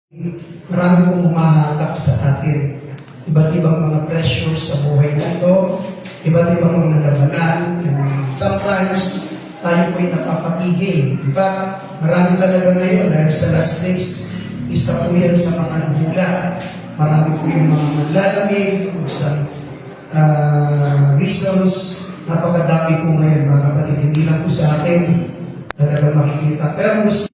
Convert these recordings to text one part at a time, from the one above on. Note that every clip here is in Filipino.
Marami pong humahatak sa atin. Iba't ibang mga pressures sa buhay nito, iba't ibang mga labanan. And sometimes, tayo po'y napapatigil. In fact, marami talaga ngayon dahil sa last days, isa po yan sa mga hula. Marami po yung mga manlalamig, kung sa reasons, napakadami po ngayon mga kapatid. Hindi lang po sa atin talaga makikita. Pero gusto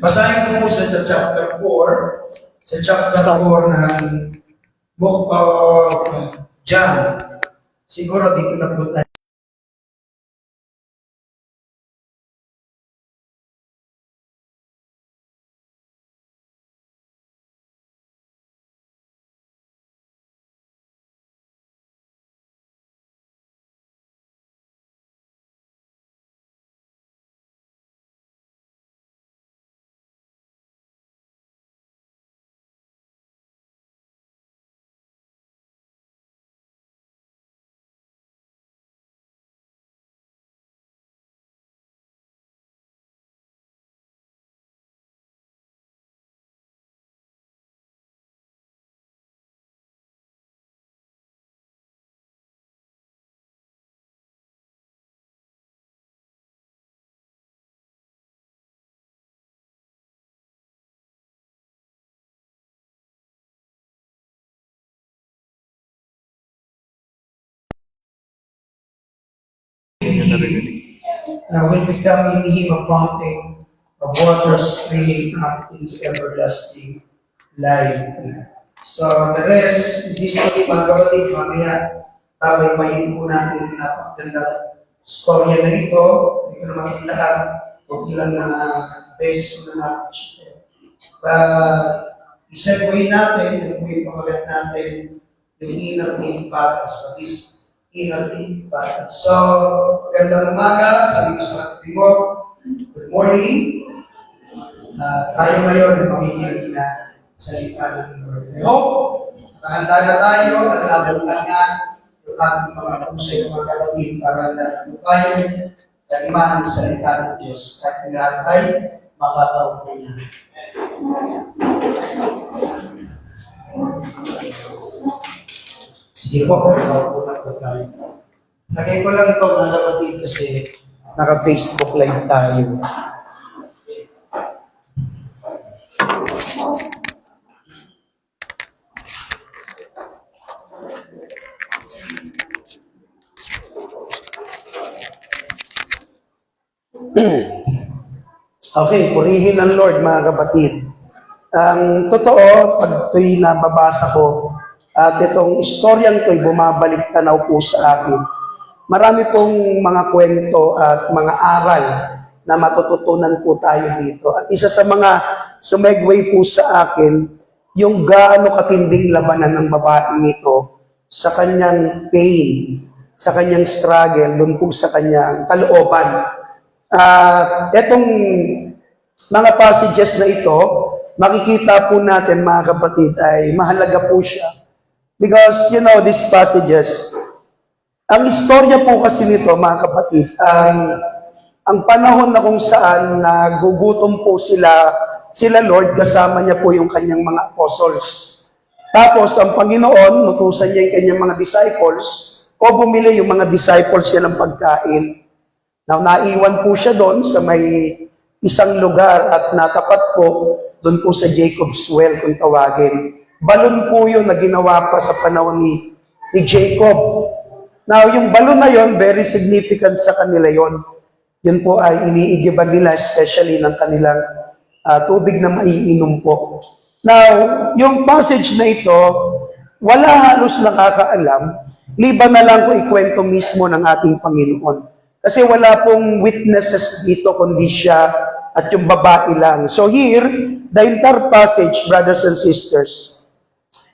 basahin ko po sa chapter 4, sa chapter 4 ng book of John. Siguro dito na po tayo. Will become in him a fountain of water springing up into everlasting life. So the rest is history, mga kapatid. Mamaya, tabay-bayin po natin na napakagandang storya na ito. Hindi ko na makilahan kung ilang mga beses ko na natin. Isegue natin, yung po yung pamagat natin, yung inner being battles, at least inner being battles. So, magandang umaga, sabi ko sa kapatid mo, good morning. Tayo ngayon ay makikinig na salita ng Lord. I hope, nakahanda na tayo at nabukan na yung ating mga puso ng mga kapatid para na tayo kalimahan ng salita ng Diyos at lahat ay makatawag niya. Sige po, makatawag po tayo. Lagay ko lang ito mga kapatid kasi naka-Facebook live tayo. Okay, purihin ng Lord mga kapatid. Ang totoo, pag ito'y nababasa ko, at itong istoryang ito'y bumabalik tanaw po sa akin, marami pong mga kwento at mga aral na matututunan po tayo dito. At isa sa mga sumegway po sa akin, yung gaano katinding labanan ng babaeng ito sa kanyang pain, sa kanyang struggle, doon po sa kanyang kalooban. Etong mga passages na ito, makikita po natin mga kapatid ay mahalaga po siya. Because, these passages, ang istorya po kasi nito mga kapatid, ang panahon na kung saan nagugutom po sila Lord, kasama niya po yung kanyang mga apostles. Tapos, ang Panginoon, nutusan niya yung kanyang mga disciples, o bumili yung mga disciples niya ng pagkain. Now, naiwan po siya doon sa may isang lugar at natapat po doon po sa Jacob's Well kung tawagin. Balon po yun na ginawa pa sa panahon ni Jacob. Now, yung balon na yun, very significant sa kanila yon. Yun po ay iniigiban nila, especially ng kanilang tubig na maiinom po. Now, yung passage na ito, wala halos nakakaalam, liban na lang kung ikwento mismo ng ating Panginoon. Kasi wala pong witnesses dito kundi siya at yung babae lang. So here, the entire passage, brothers and sisters,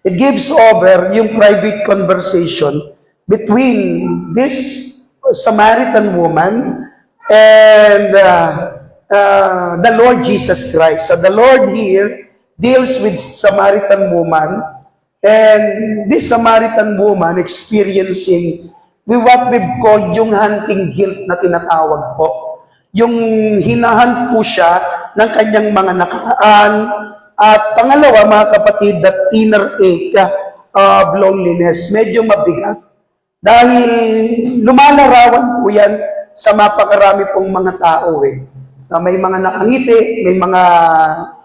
it gives over yung private conversation between this Samaritan woman and the Lord Jesus Christ. So the Lord here deals with Samaritan woman, and this Samaritan woman experiencing with what we've called yung hunting guilt na tinatawag po. Yung hinahunt po siya ng kanyang mga nakaraan. At pangalawa, mga kapatid, that inner ache of loneliness, medyo mabigat. Dahil lumalarawan po yan sa mapakarami pong mga tao na may mga nakangiti, may mga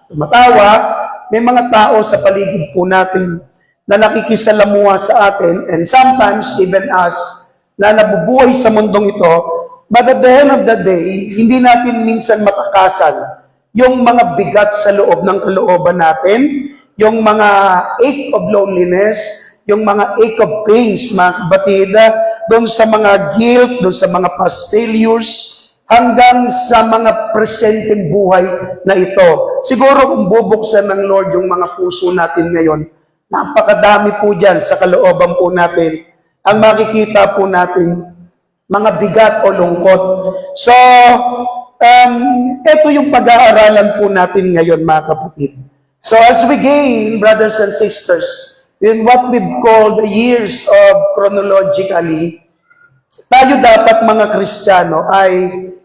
tumatawa, may mga tao sa paligid po natin na nakikisalamuha sa atin, and sometimes even us na nabubuhay sa mundong ito, but at the end of the day, hindi natin minsan matakasan yung mga bigat sa loob ng kalooban natin, yung mga ache of loneliness, yung mga ache of pains, mga kapatid, doon sa mga guilt, doon sa mga past failures, hanggang sa mga presenteng buhay na ito. Siguro kung bubuksan ng Lord yung mga puso natin ngayon, napakadami po dyan sa kalooban po natin. Ang makikita po natin, mga bigat o lungkot. So, ito yung pag-aaralan po natin ngayon, mga kapatid. So as we gain, brothers and sisters, in what we've called the years of chronologically, tayo dapat mga Kristiyano ay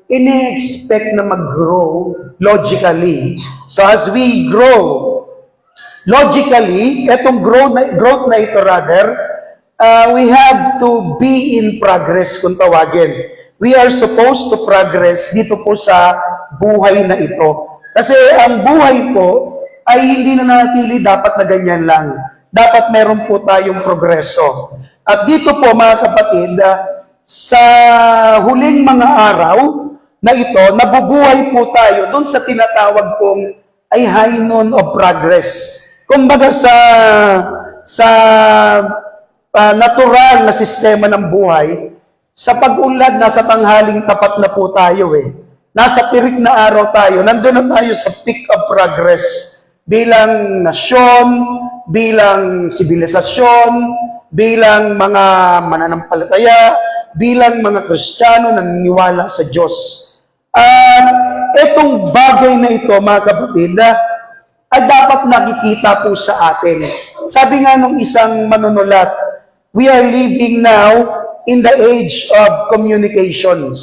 ini-expect na mag-grow logically. So as we grow logically, etong growth na ito rather, we have to be in progress kung tawagin. We are supposed to progress dito po sa buhay na ito. Kasi ang buhay po ay hindi na nanatili dapat na ganyan lang. Dapat meron po tayong progreso. At dito po mga kapatid, sa huling mga araw na ito, nabubuhay po tayo doon sa tinatawag pong ay high noon of progress. Kumbaga sa natural na sistema ng buhay, sa pag-unlad, nasa tanghaling tapat na po tayo Nasa tirik na araw tayo. Nandun na tayo sa peak of progress. Bilang nasyon, bilang sibilisasyon, bilang mga mananampalataya, bilang mga Kristiyano na naniniwala sa Diyos. Itong bagay na ito, mga kapatid, ay dapat nakikita po sa atin. Sabi nga nung isang manunulat, we are living now in the age of communications.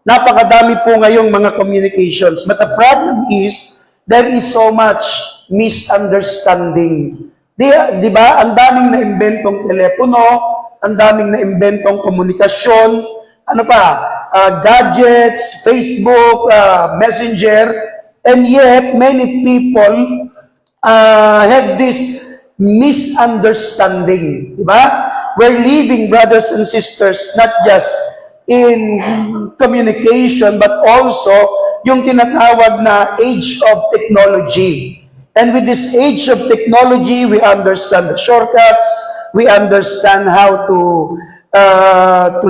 Napakadami po ngayong mga communications. But the problem is, there is so much misunderstanding. Di ba? Ang daming na-inventong telepono, ang daming na-inventong komunikasyon, ano pa, gadgets, Facebook, Messenger, and yet many people have this misunderstanding. Di ba? We're living, brothers and sisters, not just in communication, but also yung tinatawag na age of technology. And with this age of technology, we understand the shortcuts, we understand how to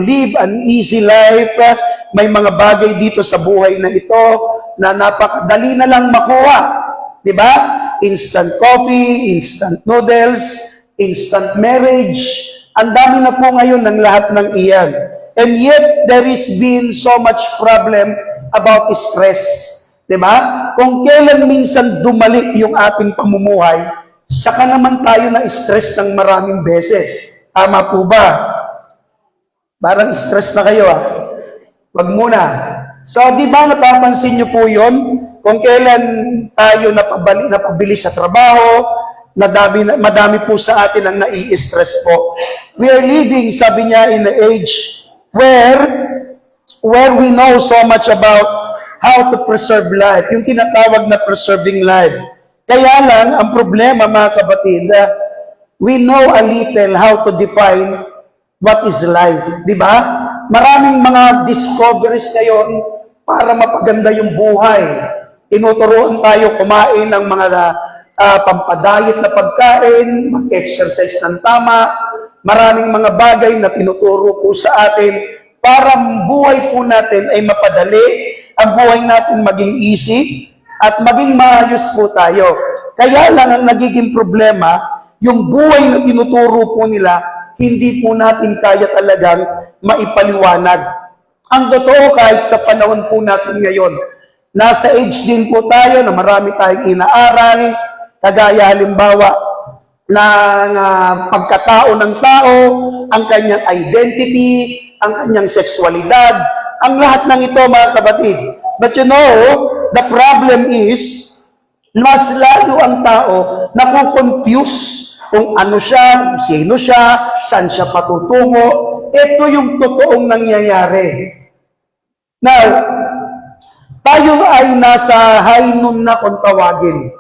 live an easy life. May mga bagay dito sa buhay na ito na napakadali na lang makuha. Di ba? Instant coffee, instant noodles, instant marriage. Ang dami na po ngayon ng lahat ng iyan. And yet, there is been so much problem about stress. Diba? Kung kailan minsan dumali yung ating pamumuhay, saka naman tayo na stress ng maraming beses. Tama po ba? Parang stress na kayo Wag muna. So, di ba napapansin nyo po yun? Kung kailan tayo napabili sa trabaho, madami po sa atin ang nai-stress po. We are living, sabi niya, in the age where we know so much about how to preserve life, yung tinatawag na preserving life. Kaya lang, ang problema, mga kapatid, we know a little how to define what is life. Di ba? Maraming mga discoveries ngayon para mapaganda yung buhay. Tinuturuan tayo kumain ng mga pampadayet na pagkain, mag-exercise ng tama, maraming mga bagay na tinuturo po sa atin para ang buhay po natin ay mapadali, ang buhay natin maging easy, at maging maayos po tayo. Kaya lang ang nagiging problema, yung buhay na tinuturo po nila, hindi po natin kaya talagang maipaliwanag. Ang totoo kahit sa panahon po natin ngayon, nasa age din po tayo na marami tayong inaaral, kagaya halimbawa ng pagkatao ng tao, ang kanyang identity, ang kanyang sexualidad, ang lahat ng ito mga kapatid. But you know, the problem is, mas lalo ang tao nakukonfuse kung ano siya, sino siya, saan siya patutungo. Ito yung totoong nangyayari. Now, tayo ay nasa high noon na kung tawagin.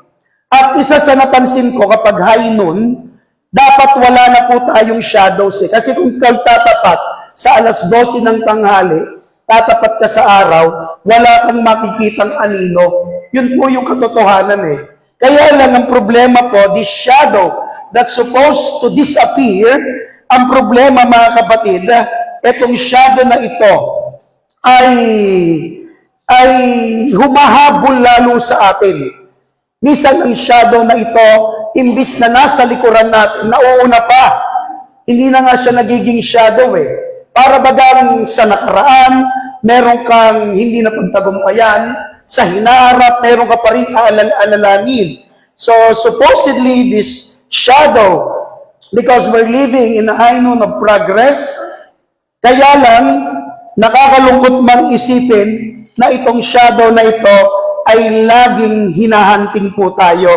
At isa sa napansin ko kapag high noon, dapat wala na po tayong shadows eh. Kasi kung ikaw tatapat sa alas 12 ng tanghali, tatapat ka sa araw, wala kang makikitang anino. Yun po yung katotohanan eh. Kaya lang ang problema po, this shadow that's supposed to disappear, ang problema mga kapatid, itong shadow na ito ay humahabol lalo sa atin. Minsan ang shadow na ito, imbis na nasa likuran natin, nauuna pa. Hindi na nga siya nagiging shadow eh. Para bagang sa nakaraan, meron kang hindi na pagtagumpayan, sa hinaharap, meron ka pa rin alalanin. So supposedly this shadow, because we're living in a high noon of progress, kaya lang, nakakalungkot mang isipin na itong shadow na ito ay laging hinahanting po tayo.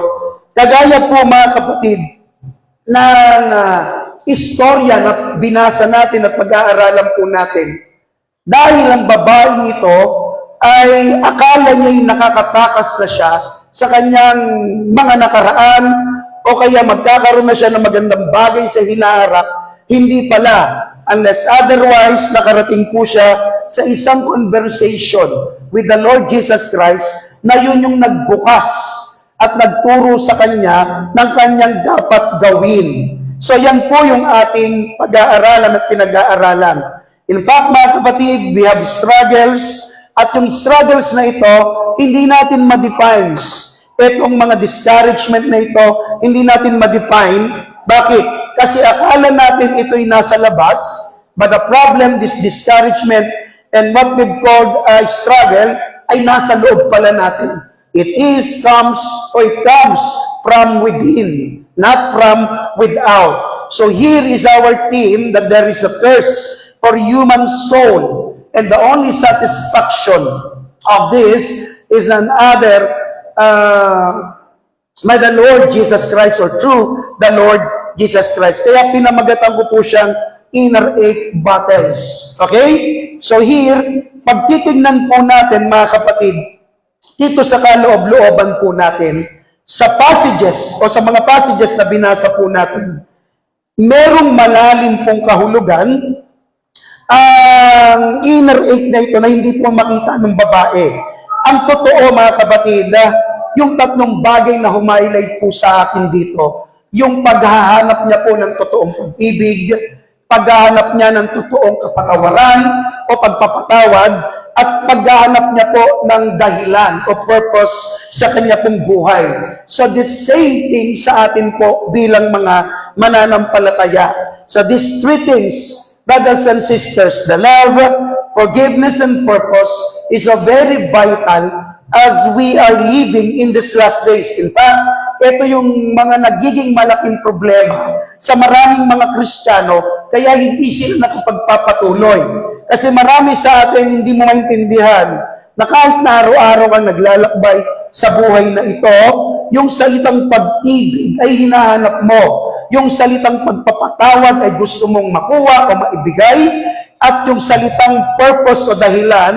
Kagaya po mga kapatid, ng istorya na binasa natin at pag-aaralan po natin. Dahil ang babaeng ito ay akala niya'y nakakatakas na siya sa kanyang mga nakaraan o kaya magkakaroon na siya ng magandang bagay sa hinaharap. Hindi pala. Unless otherwise, nakarating po siya sa isang conversation with the Lord Jesus Christ na yun yung nagbukas at nagturo sa kanya ng kanyang dapat gawin. So yan po yung ating pag-aaralan at pinag-aaralan. In fact, mga kapatid, we have struggles at yung struggles na ito, hindi natin ma-define. Itong mga discouragement na ito, hindi natin ma-define. Bakit? Kasi akala natin ito'y nasa labas, but the problem, this discouragement, and what we've called a struggle, ay nasa loob pala natin. It comes from within, not from without. So here is our theme that there is a thirst for human soul, and the only satisfaction of this is another by the Lord Jesus Christ, or through the Lord Jesus Christ. Kaya pinamagatan ko po siyang inner eight battles. Okay? So here, pagtitignan po natin mga kapatid, dito sa kaloob-looban po natin, sa passages o sa mga passages na binasa po natin, merong malalim pong kahulugan ang inner eight na ito na hindi po makita ng babae. Ang totoo mga kapatid, yung tatlong bagay na humighlight po sa akin dito, yung paghahanap niya po ng totoong pag-ibig, paghahanap niya ng totoong kapatawaran o pagpapatawad, at paghahanap niya po ng dahilan o purpose sa kanya pong buhay. So the same thing sa atin po bilang mga mananampalataya. So these three things, brothers and sisters, the love, forgiveness, and purpose is a very vital as we are living in these last days. In fact, ito yung mga nagiging malaking problema sa maraming mga Kristiyano, kaya hindi sila nakapagpapatuloy. Kasi marami sa atin hindi mo maintindihan na kahit na araw-araw kang naglalakbay sa buhay na ito, yung salitang pag-ibig ay hinahanap mo. Yung salitang pagpapatawad ay gusto mong makuha o maibigay, at yung salitang purpose o dahilan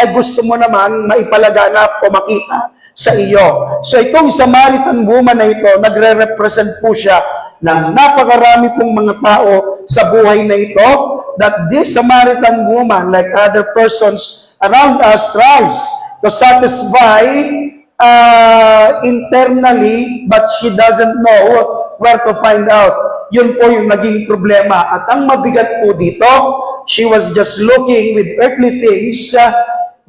ay gusto mo naman maipalaganap o makita sa iyo. So itong Samaritan woman na ito, nagre-represent po siya ng napakarami pong mga tao sa buhay na ito, that this Samaritan woman, like other persons around us, tries to satisfy internally, but she doesn't know where to find out. Yun po yung naging problema. At ang mabigat po dito, She was just looking with earthly things,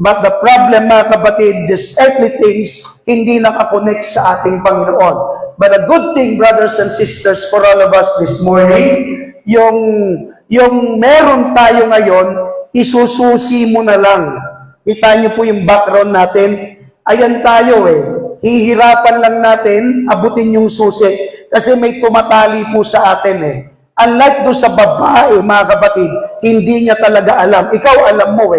but the problem, mga kapatid, these earthly things, hindi nakakonect sa ating Panginoon. But a good thing, brothers and sisters, for all of us this morning, yung meron tayo ngayon, isususi mo na lang. Kita niyo po yung background natin. Ayan tayo hihirapan lang natin, abutin yung susi. Kasi may tumatali po sa atin Unlike doon sa babae, mga kapatid, hindi niya talaga alam. Ikaw alam mo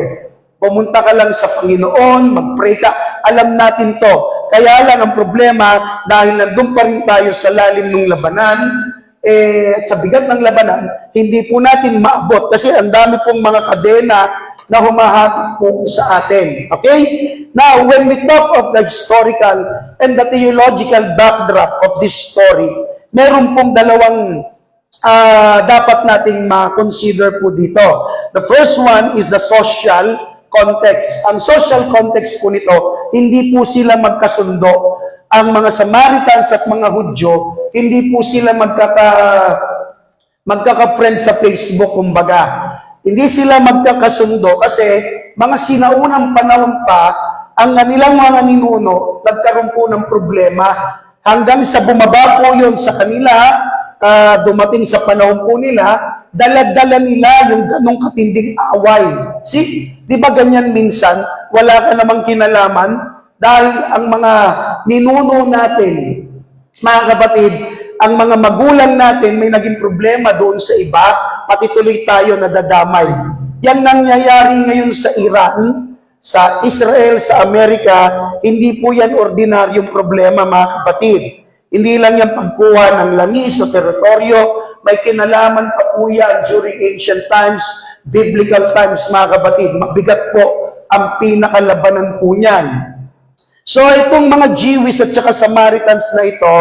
Pumunta ka lang sa Panginoon, mag-pray ka, alam natin to. Kaya lang ang problema, dahil nandun pa rin tayo sa lalim ng labanan, sa bigat ng labanan, hindi po natin maabot. Kasi ang dami pong mga kadena na humahatak po sa atin. Okay? Now, when we talk of the historical and the theological backdrop of this story, meron pong dalawang dapat nating ma-consider po dito. The first one is the social context. Ang social context po nito, hindi po sila magkasundo. Ang mga Samaritans at mga Hudyo, hindi po sila magkaka-friend sa Facebook, kumbaga. Hindi sila magkakasundo kasi mga sinaunang panahon pa, ang kanilang mga ninuno, nagkaroon po ng problema. Hanggang sa bumaba po yun sa kanila, dumating sa panahon po nila, dala-dala nila yung ganong katinding away. See? Di ba ganyan minsan? Wala ka namang kinalaman dahil ang mga ninuno natin, mga kapatid, ang mga magulang natin may naging problema doon sa iba, pati tuloy tayo nadadamay. Yan nangyayari ngayon sa Iran, sa Israel, sa Amerika, hindi po yan ordinaryong problema, mga kapatid. Hindi lang yan pagkuha ng langis o teritoryo, may kinalaman pa po yan during ancient times, biblical times, mga kapatid. Mabigat po ang pinakalabanan po niyan. So itong mga Jewish at saka Samaritans na ito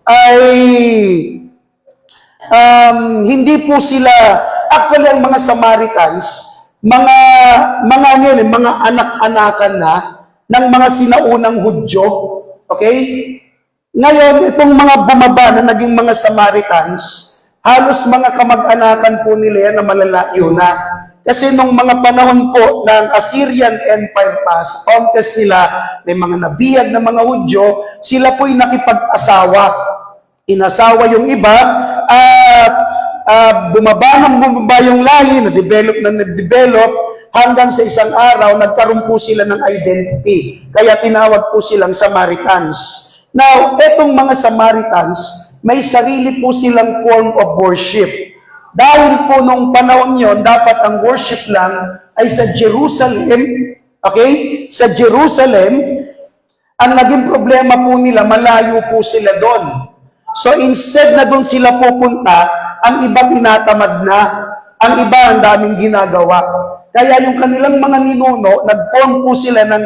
ay hindi po sila, actually ang mga Samaritans, mga anak-anakan na ng mga sinaunang Hudyo. Okay? Ngayon, itong mga bumaba na naging mga Samaritans, halos mga kamag-anakan po nila yan na malalayo na. Kasi nung mga panahon po ng Assyrian Empire pa, sa contest sila, may mga nabiyag na mga Hudyo, sila po'y nakipag-asawa. Inasawa yung iba, at bumaba yung lahi, na-develop, hanggang sa isang araw, nagkaroon po sila ng identity. Kaya tinawag po silang Samaritans. Now, etong mga Samaritans, may sarili po silang form of worship. Dahil po nung panahon yon, dapat ang worship lang ay sa Jerusalem. Okay? Sa Jerusalem, ang naging problema po nila, malayo po sila doon. So instead na doon sila pupunta, ang iba tinatamad na. Ang iba ang daming ginagawa. Kaya yung kanilang mga ninuno, nag-form po sila ng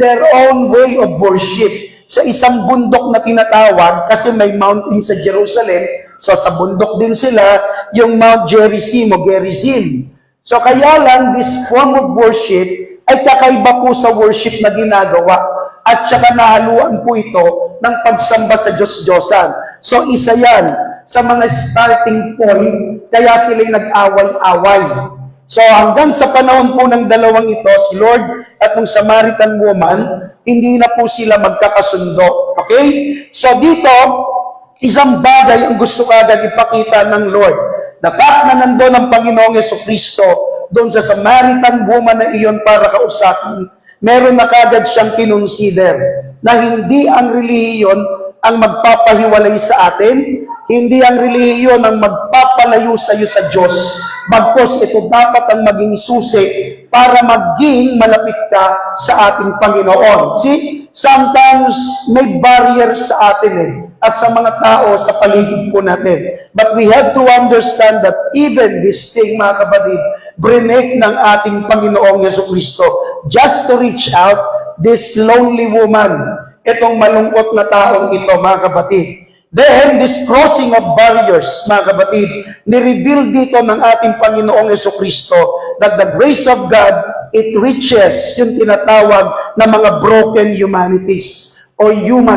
their own way of worship. Sa isang bundok na tinatawag, kasi may mountain sa Jerusalem, so sa bundok din sila, yung Mount Gerizim o Gerizim. So kaya lang, this form of worship ay kakaiba po sa worship na ginagawa. At saka nahaluan po ito ng pagsamba sa Diyos-Diyosan. So isa yan sa mga starting point, kaya sila nag-away-away. So hanggang sa panahon po ng dalawang ito, si Lord at ng Samaritan woman, hindi na po sila magkakasundo. Okay? So dito, isang bagay ang gusto agad ipakita ng Lord. The fact na nandun ang Panginoong Jesucristo doon sa Samaritan woman na iyon para kausapin, meron na kagad siyang kinonsider na hindi ang relihiyon ang magpapahiwalay sa atin, hindi ang relihiyon ang magpapalayo sa iyo sa Diyos. Bagkus ito dapat ang maging susi para maging malapit ka sa ating Panginoon. See, sometimes may barrier sa atin at sa mga tao sa paligid po natin. But we have to understand that even this thing, mga kapatid, brinek ng ating Panginoong Jesucristo just to reach out this lonely woman, itong malungkot na taong ito, mga kapatid. Then, this crossing of barriers, mga kapatid, ni-reveal dito ng ating Panginoong Jesucristo that the grace of God, it reaches yung tinatawag na mga broken humanities, o yung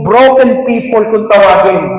broken people kung tawagin.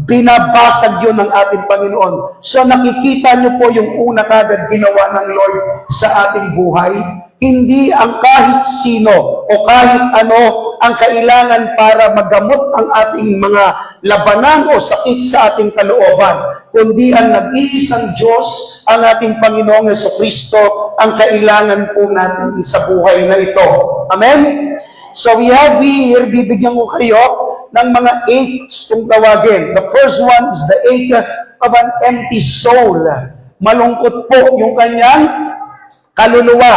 binabasag yun ng ating Panginoon. So nakikita niyo po yung una kagad ginawa ng Lord sa ating buhay. Hindi ang kahit sino o kahit ano ang kailangan para magamot ang ating mga labanan o sakit sa ating kalooban, kundi ang nag-iisang Diyos, ang ating Panginoong Jesucristo, ang kailangan po natin sa buhay na ito. Amen? So we have here, bibigyan ko kayo ng mga aches kung tawagin. The first one is the ache of an empty soul. Malungkot po yung kanyang kaluluwa.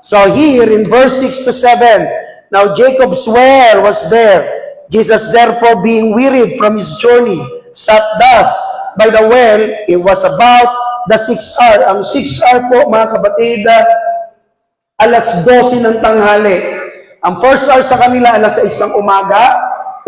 So here in verse 6 to 7, now Jacob's well was there. Jesus therefore being wearied from his journey, sat thus by the well. It was about the 6th hour. Ang 6th hour po mga kapatid, alas 12 ng tanghali. Ang first hour sa kanila, alas 6 ng umaga.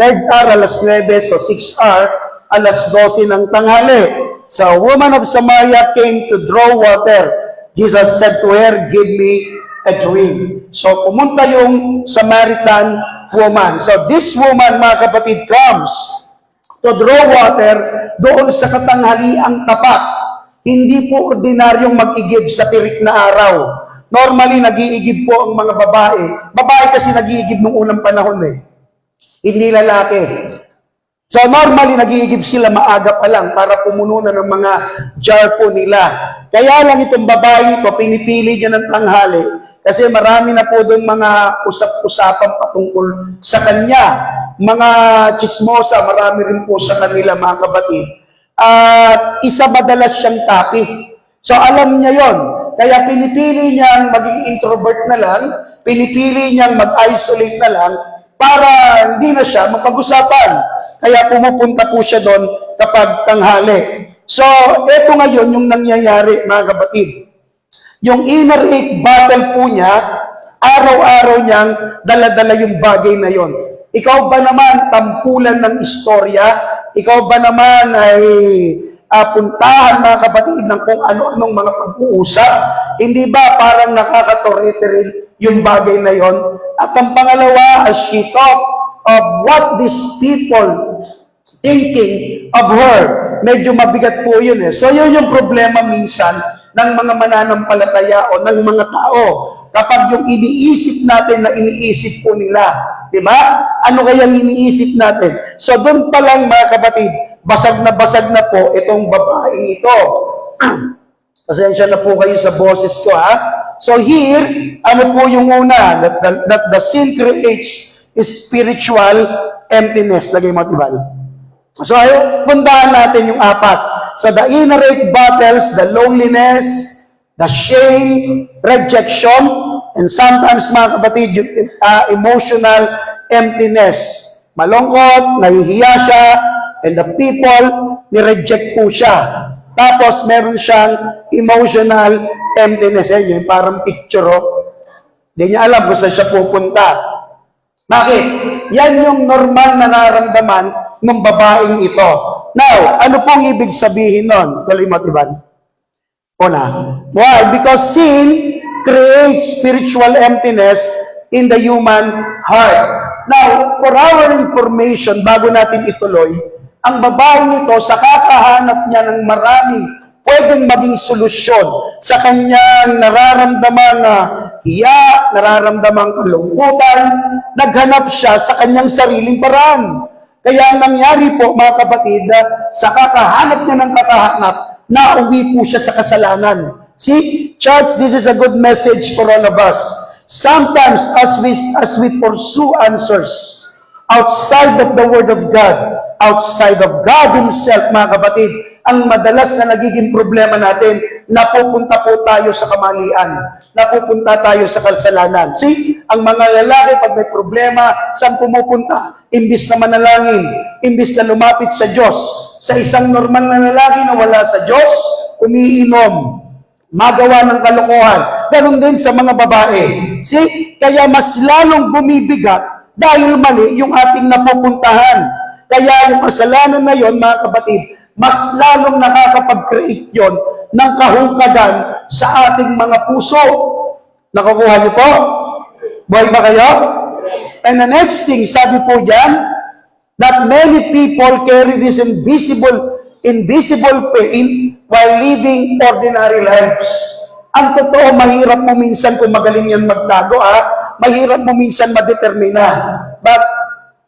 Third hour, alas 9. So 6th hour, alas 12 ng tanghali. So a woman of Samaria came to draw water. Jesus said to her, give me a drink. So pumunta yung Samaritan woman. So this woman, mga kapatid, comes to draw water doon sa katanghaliang tapat. Hindi po ordinaryong mag-igib sa tirik na araw. Normally, nag-iigib po ang mga babae. Babae kasi nag-iigib nung unang panahon eh. Hindi lalaki. So normally, nag-iigib sila maaga pa lang para pumuno na ng mga jar po nila. Kaya lang itong babae ito, pinipili niya ng tanghali kasi marami na po doon mga usap-usapan patungkol sa kanya. Mga chismosa, marami rin po sa kanila mga kapatid. At isa madalas siyang tapi. So alam niya yon. Kaya pinipili niyang maging introvert na lang, pinipili niyang mag-isolate na lang para hindi na siya mapag-usapan. Kaya pumupunta po siya doon kapag tanghali. So, eto ngayon yung nangyayari, mga kapatid. Yung inner ache battle po niya, araw-araw niyang dala-dala yung bagay na yon. Ikaw ba naman tampulan ng istorya? Ikaw ba naman ay puntahan, mga kapatid, ng kung ano-anong mga pag-uusap? Hindi ba parang nakakatorite yung bagay na yon? At ang pangalawa, as she talked of what these people thinking of her, medyo mabigat po yun eh. So yun yung problema minsan ng mga mananampalataya o ng mga tao. Kapag yung iniisip natin na iniisip po nila, di ba? Ano kayang iniisip natin? So doon pa lang, mga kapatid, basag na po itong babaeng ito. Pasensya na po kayo sa boses ko, ha? So here, ano po yung una? That the sin creates is spiritual emptiness. Lagay mo, tibal. So, puntahan natin yung apat. So, the inner ache battles, the loneliness, the shame, rejection, and sometimes, mga kapatid, yung emotional emptiness. Malungkot, nahihiya siya, and the people, ni-reject po siya. Tapos, meron siyang emotional emptiness. Yung parang picture, oh. Hindi niya alam kung saan siya pupunta. Bakit? Yan yung normal na nararamdaman ng babaeng ito. Now, ano pong ibig sabihin nun? Tuloy mo, Tiban. Una. Why? Because sin creates spiritual emptiness in the human heart. Now, for our information, bago natin ituloy, ang babaeng ito, sa kakahanap niya ng maraming pwedeng maging solusyon sa kanyang nararamdamang hiya, nararamdamang kalungkutan, naghanap siya sa kanyang sariling paraan. Kaya ang nangyari po, mga kapatid, sa kakahanap niya ng kakahanap, nauwi po siya sa kasalanan. See, church, this is a good message for all of us. Sometimes, as we pursue answers outside of the Word of God, outside of God Himself, mga kapatid, ang madalas na nagiging problema natin, napupunta po tayo sa kamalian, napupunta tayo sa kasalanan. See, ang mga lalaki pag may problema, saan pumupunta? Imbis na manalangin, imbis na lumapit sa Diyos. Sa isang normal na lalaki na wala sa Diyos, umiinom, magawa ng kalokohan. Ganon din sa mga babae. See, kaya mas lalong bumibigat dahil mali yung ating napupuntahan. Kaya yung kasalanan na yon, mga kapatid, mas lalong nakakapag-create yon ng kahungkadan sa ating mga puso. Nakukuha niyo po? Buhay ba kayo? And the next thing, sabi po dyan, that many people carry this invisible pain while living ordinary lives. Ang totoo, mahirap mo minsan kung magaling yan magtago, mahirap mo minsan madetermina. But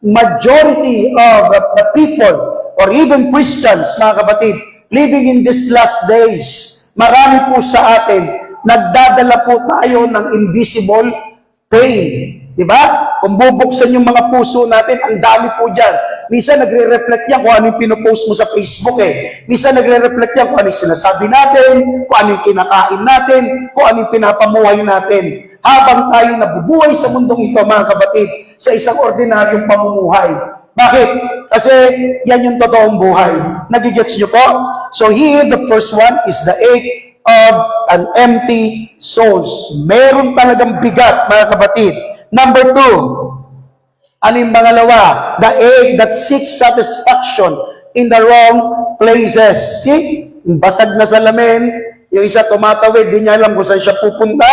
majority of the people, or even Christians, mga kapatid, living in these last days, marami po sa atin, nagdadala po tayo ng invisible pain. Diba? Kung bubuksan yung mga puso natin, ang dami po dyan. Minsan nagre-reflect yan kung ano yung pinopost mo sa Facebook Minsan nagre-reflect yan kung ano yung sinasabi natin, kung ano yung kinakain natin, kung ano yung pinapamuhay natin. Habang tayo nabubuhay sa mundong ito, mga kapatid, sa isang ordinaryong pamumuhay. Bakit? Kasi yan yung totoong buhay. Nagigets nyo po? So here, the first one is the ache of an empty souls. Meron talagang bigat, mga kapatid. Number two, ano yung pangalawa? The ache that seeks satisfaction in the wrong places. See? Basag na salamin, yung isa tumatawid, di niya alam kung saan siya pupunta,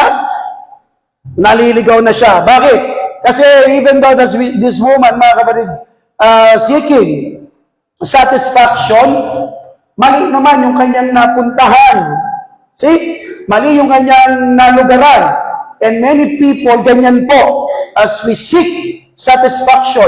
naliligaw na siya. Bakit? Kasi even though this woman, mga kapatid, seeking satisfaction, mali naman yung kanyang napuntahan. See? Mali yung kanyang nalugaran. And many people, ganyan po, as we seek satisfaction.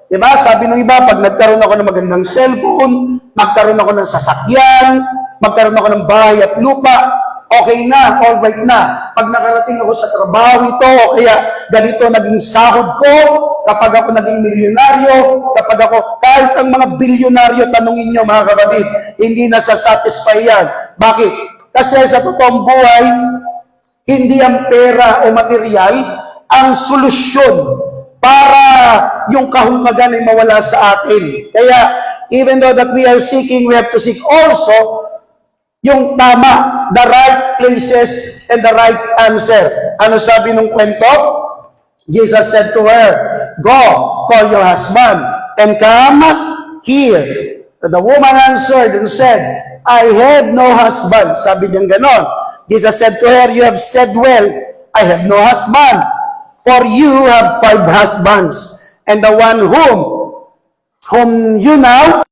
Diba? Sabi ng iba, pag nagkaroon ako ng magandang cellphone, magkaroon ako ng sasakyan, magkaroon ako ng bahay at lupa, okay na, all right na. Pag nakarating ako sa trabaho ito, kaya ganito naging sahod ko, kapag ako naging milyonaryo, kapag ako, kahit ang mga bilyonaryo, tanungin nyo mga kapatid, hindi nasasatisfy yan. Bakit? Kasi sa totoong buhay, hindi ang pera o material ang solusyon para yung kahulugan ay mawala sa atin. Kaya, even though that we are seeking, we have to seek also yung tama, the right places and the right answer. Ano sabi nung kwento? Jesus said to her, "Go, call your husband, and come here." The woman answered and said, "I have no husband." Sabi niyang ganon. Jesus said to her, "You have said well, I have no husband. For you have 5 husbands, and the one whom you now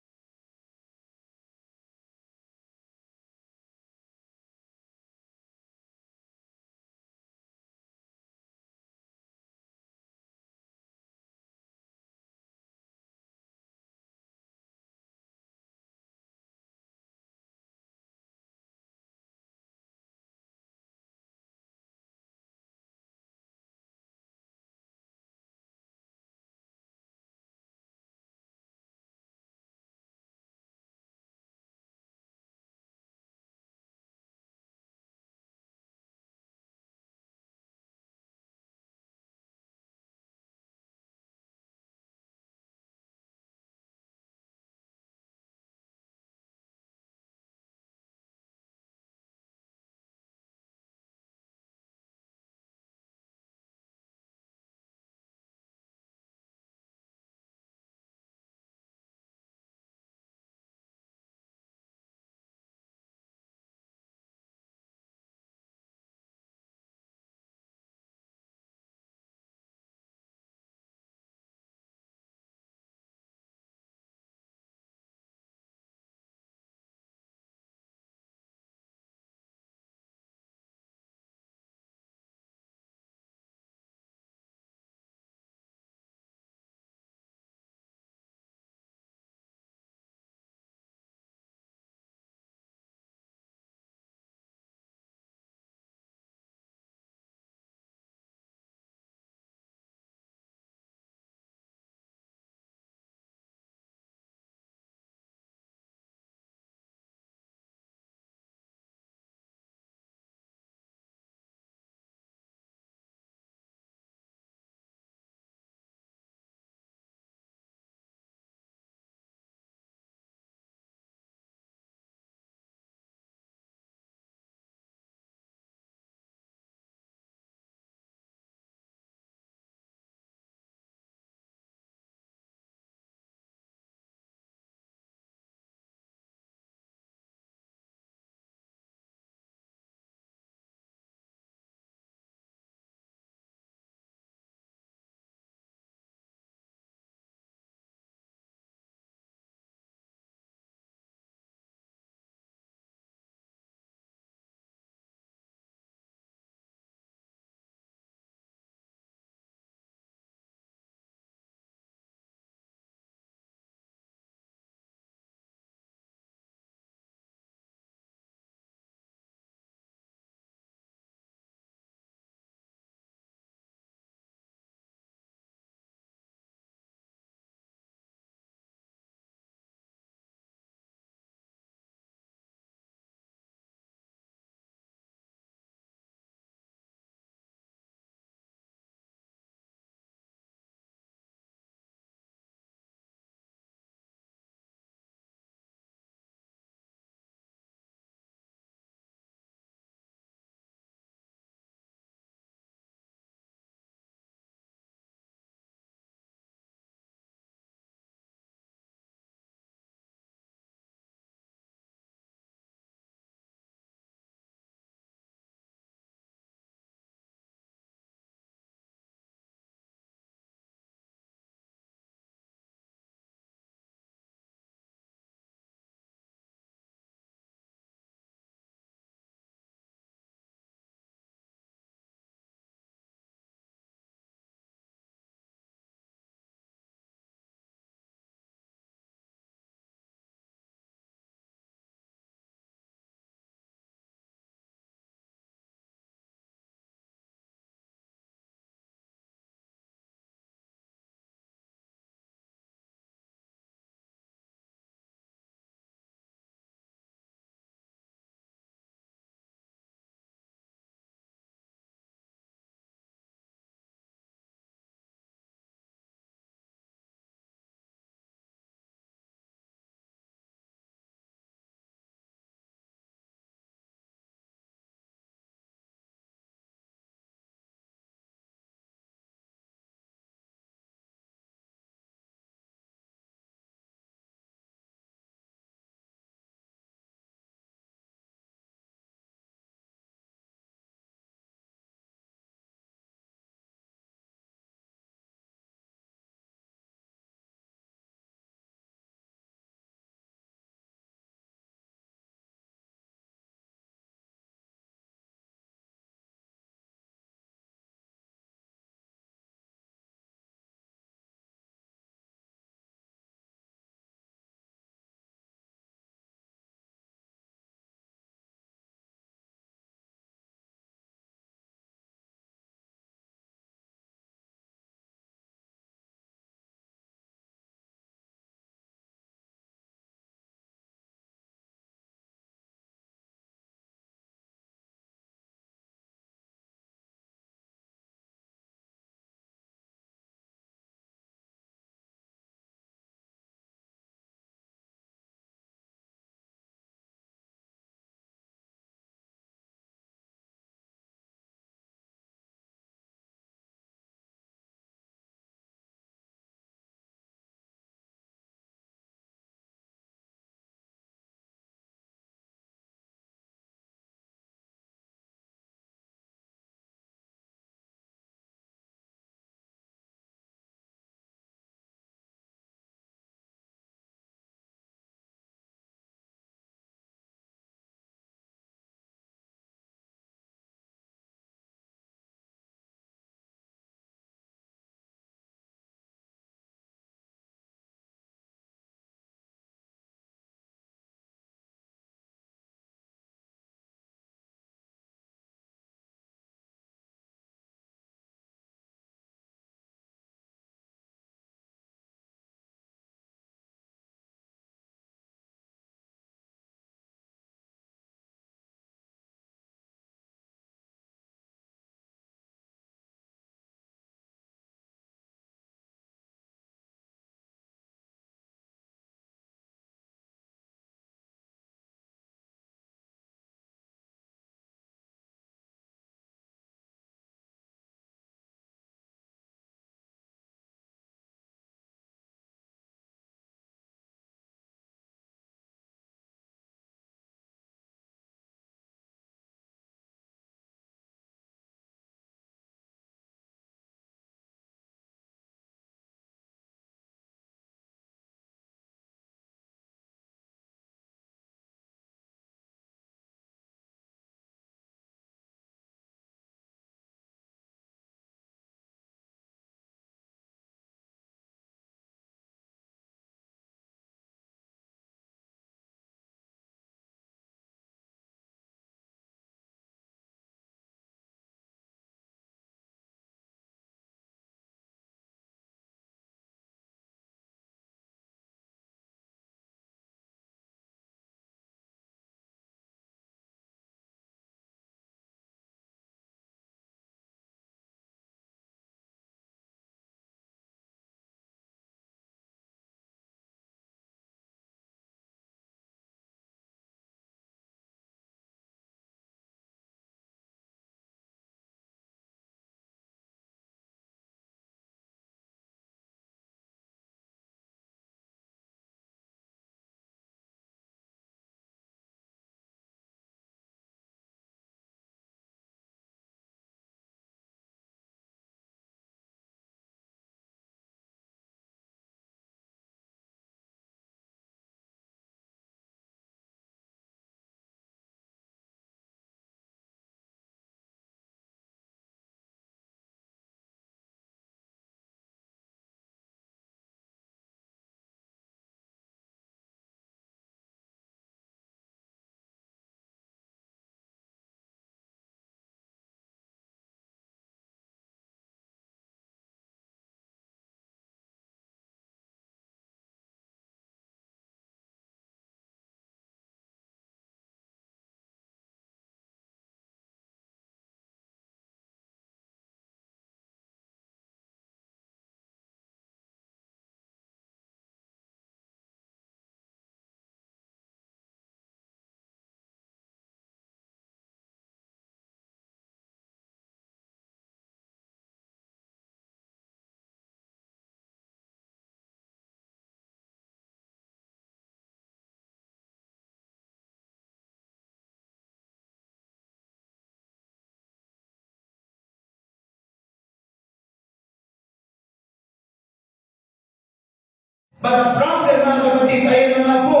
But the problem, mga kapatid, ay na nga po,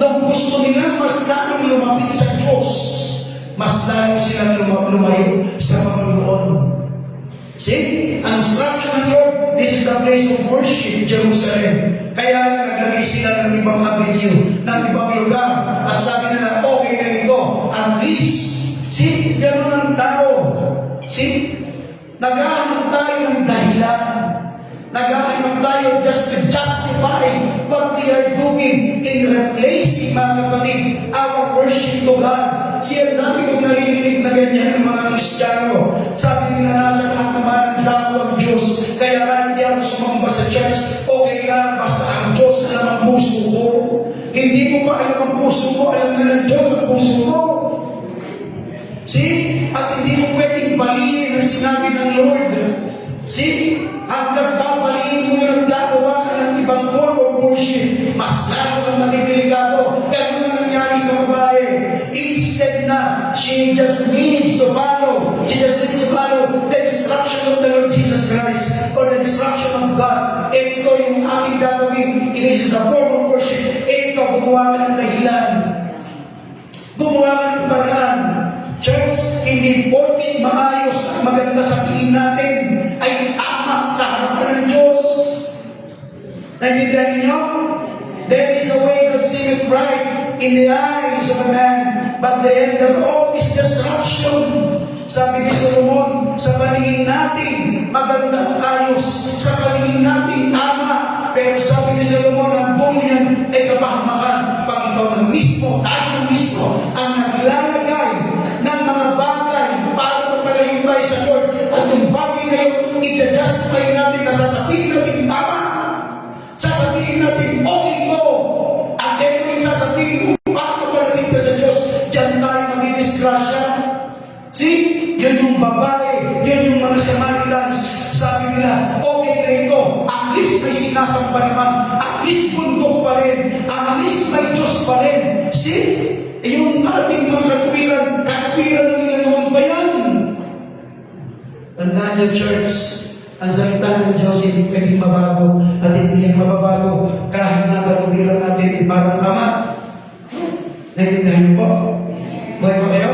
nung gusto nilang mas lalong lumapit sa Diyos, mas lalo silang lumayo sa Panginoon. See? Ang instruction ng Lord, this is the place of worship, Jerusalem. Kaya naglagay sila ng ibang avenue, ng ibang lugar. At sabi nila, okay na ito, at least. See? Ganun ang tao. See? Naghahanap tayo ng dahilan. Naghahanap tayo just to justify what we are doing in replacing, mga kapatid, our worship to God. Siya namin kung naririnig na ganyan ng mga Kristiyano. Sabi nila nasa lahat naman ang dako ang Diyos. Kaya hindi ako sumamba sa church. Okay lang, basta ang Diyos alam ang puso ko. Hindi mo pa alam ang puso mo, alam na ng Diyos ang puso mo. See? At hindi mo pwedeng baliin ang sinabi ng Lord. See? Hanggang babaliin mo yung nagagawa ng ibang form of worship, mas lalo kang matidelikado. Ganun ang nangyari sa babae. Instead na, she just needs to follow. She just needs to follow the instruction of the Lord Jesus Christ or the instruction of God. Ito yung aking gagawin. It is the form of worship. Ito, gumawa ka ng dahilan. Gumawa ka ng paraan. Church, hindi porket maayos at maganda sa tingin natin ay tama sa harapan ng Diyos. Naintindihan niyo? There is a way that seemeth right in the eyes of a man, but the end thereof is destruction. Sabi ni Solomon, sa paningin natin, maganda at ayos. Sa paningin natin, tama. Pero sabi ni Solomon, ang buong yan ay kapahamakan. Pag ikaw na mismo, tayo na mismo, ang naglalagay ng mga bagay para magpalayo tayo sa Lord. At yung bagay na yun, ita-justify natin na sasabihin natin tama. Sasabihin natin, okay mo. At ito yung sasabihin mo, paano parating ka sa Diyos? Diyan tayo magdidisgrasya. See? Yun yung babae, yun yung mga Samaritans. Sabi nila, okay na ito. At least may sinasamba naman. At least bundok pa rin. At least may Diyos pa rin. See? Yung ating mga katwiran ng Ilanoon ba yan? Tandaan niyo, church, ang salita ng Diyos hindi pwedeng mabago at hindi yan mababago kahit na katwiran natin ay parang tama. Naintindihan niyo po? Buhay ba kayo?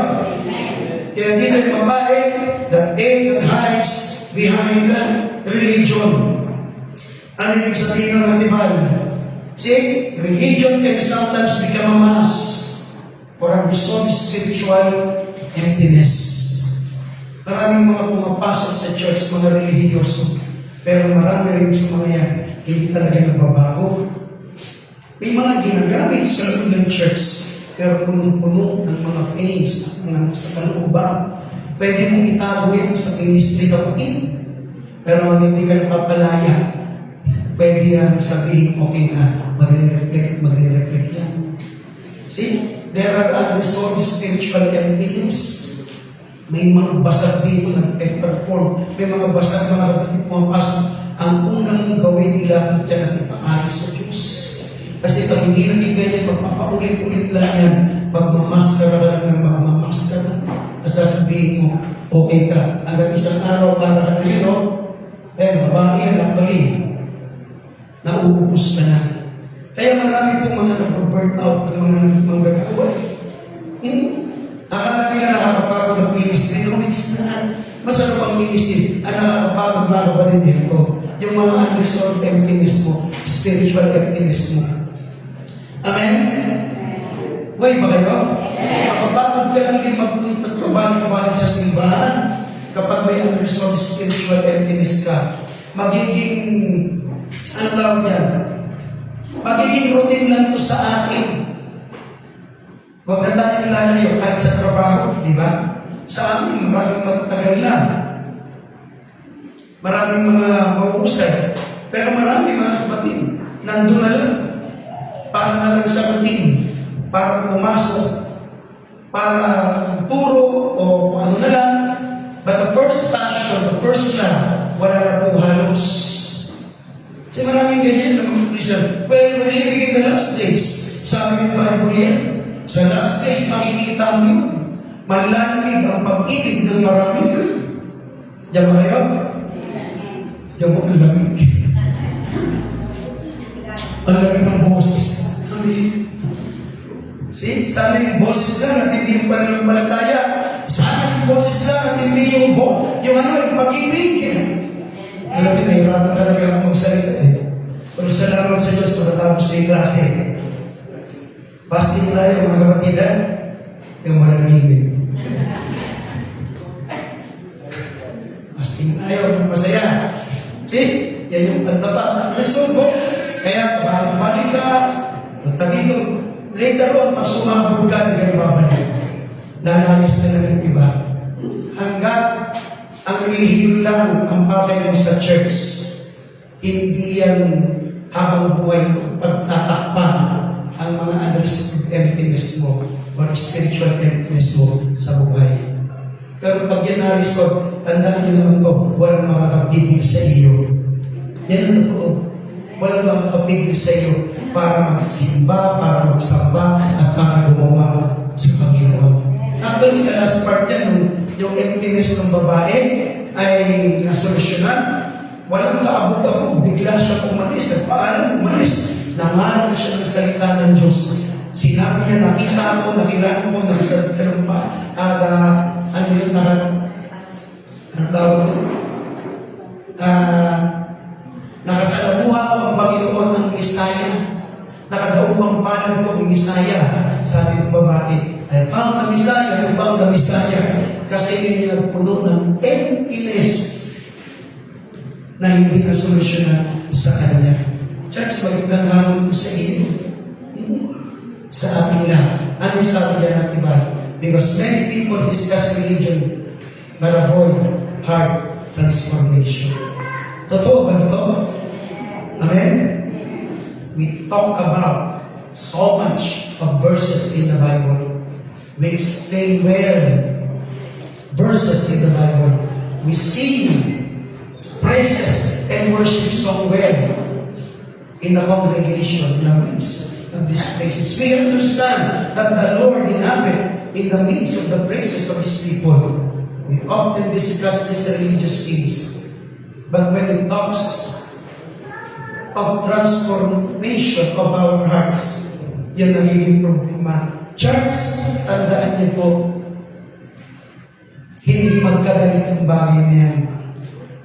Kaya hindi tayo mabae that aid that hides behind the religion. Ano yung sabihin ng Atival? See, religion can sometimes become a mask for a resolved spiritual emptiness. Maraming mga pumapasok sa church, mga relihiyoso, pero marami rin sa mga yan, hindi talaga nagbabago. May mga ginagamit sa loob ng church, pero punong-puno ng mga pains, mga sa kalooban. Pwede mong itago yan sa ministry kapatid, pero hindi ka napapalaya. Pwede yan sabihin, okay na, magre-reflect yan. See? There are unresolved spiritual emptiness. May mga basag dito nag-perform. May mga basag mga kapatid pumapasok. Ang unang mong gawin, ilapit yan at ipaayos sa Diyos. Kasi pag hindi natin ganyan, magpapaulit-ulit lang yan. Magmamaskara ka lang ng magmamaskara. At sasabihin mo, okay ka. Hanggang isang araw para ka na yun, no? Babae yan, actually. Nauubos ka na. Kaya marami pong mga nag-burn out ng mga manggagawa. Akala nila nakakapagod ang ministry. No, it's not. Masarap ang ministry. Ang nakakapagod na kapatid ko. Yung mga unresolved emptiness mo, spiritual emptiness mo. Amen? Buhay ba kayo? Makapagod ka lang din magpunta at pabalik-pabalik sa simbahan. Kapag may unresolved spiritual emptiness ka, magiging, ano tawag yan? Magiging routine lang ito sa akin. Huwag na tayong lalayo kahit sa trabaho, di ba? Sa amin, maraming matatagal na. Maraming mga mausay. Pero marami mga kapatid, nandun na lang. Para na lang sa routine. Para pumasok. Para turo o ano na lang. But the first passion, the first love, wala na po halos. Kasi maraming ganyan na mga Christian. Well, we're living in the last days. Sabi ng Bible yan. Sa last days, makikita mo yun. Manlalamig ang pag-ibig ng marami yun. Diyan ba kayo? Diyan mo ang lamig. Ang Sana yung boses lang at hindi yung pananampalataya. Sana yung boses lang at hindi yung pag-ibig. Alam mo, nahirapan talaga akong magsalita eh. Pero salamat sa Diyos pagkatapos ng klase. Fasting tayo, mga kapatid, yung mga nag-ibig. Fasting tayo, masaya. See, yan yung pagtapa ng resolve. Kaya, balik ka, punta dito. Later on, pag sumabog ka, hindi ka babalik. Lalamis na lang yung iba. Hanggat ang relihiyon lang ang pakay mo sa church, hindi yan habang buhay pagtatakpan ang mga unresolved emptiness mo or spiritual emptiness mo sa buhay. Pero pag yan na-resolve, tandaan nyo naman to, walang makakapigil sa iyo. Yan ang totoo. Walang makakapigil sa iyo para magsimba, para magsamba, at para gumawa sa Panginoon. Actually, sa last part yan, yung emptiness ng babae ay nasolusyonan. Walang kaabog-abog, bigla siya umalis, at paano umalis? Nangaral na siya ng salita ng Diyos. Sinabi niya, nakita ko, nakilala ko, nagsalita pa, at ano yun, tawag ito? Nakasalamuha ko ang Panginoon ng Misaya. Nakadaupang palad ko ang Misaya. Sabi ng babae, I found the Messiah, I found the Messiah. Kasi yun yung nagpuno ng emptiness na hindi na solusyonan sa kanya. Church, magandang hamon ko sa iyo. Sa ating lahat. Ano yung sabi niya natin ba? Because many people discuss religion but avoid heart transformation. Totoo ba ito? Amen? We talk about so much of verses in the Bible. We explain well verses in the Bible. We sing praises and worship song well in the congregation, in the midst of these places. We understand that the Lord inhabit in the midst of the praises of His people. We often discuss these religious things. But when it talks of transformation of our hearts, yan nagiging problema. Church, tandaan niyo po, hindi magkagalit ang bagay na yan.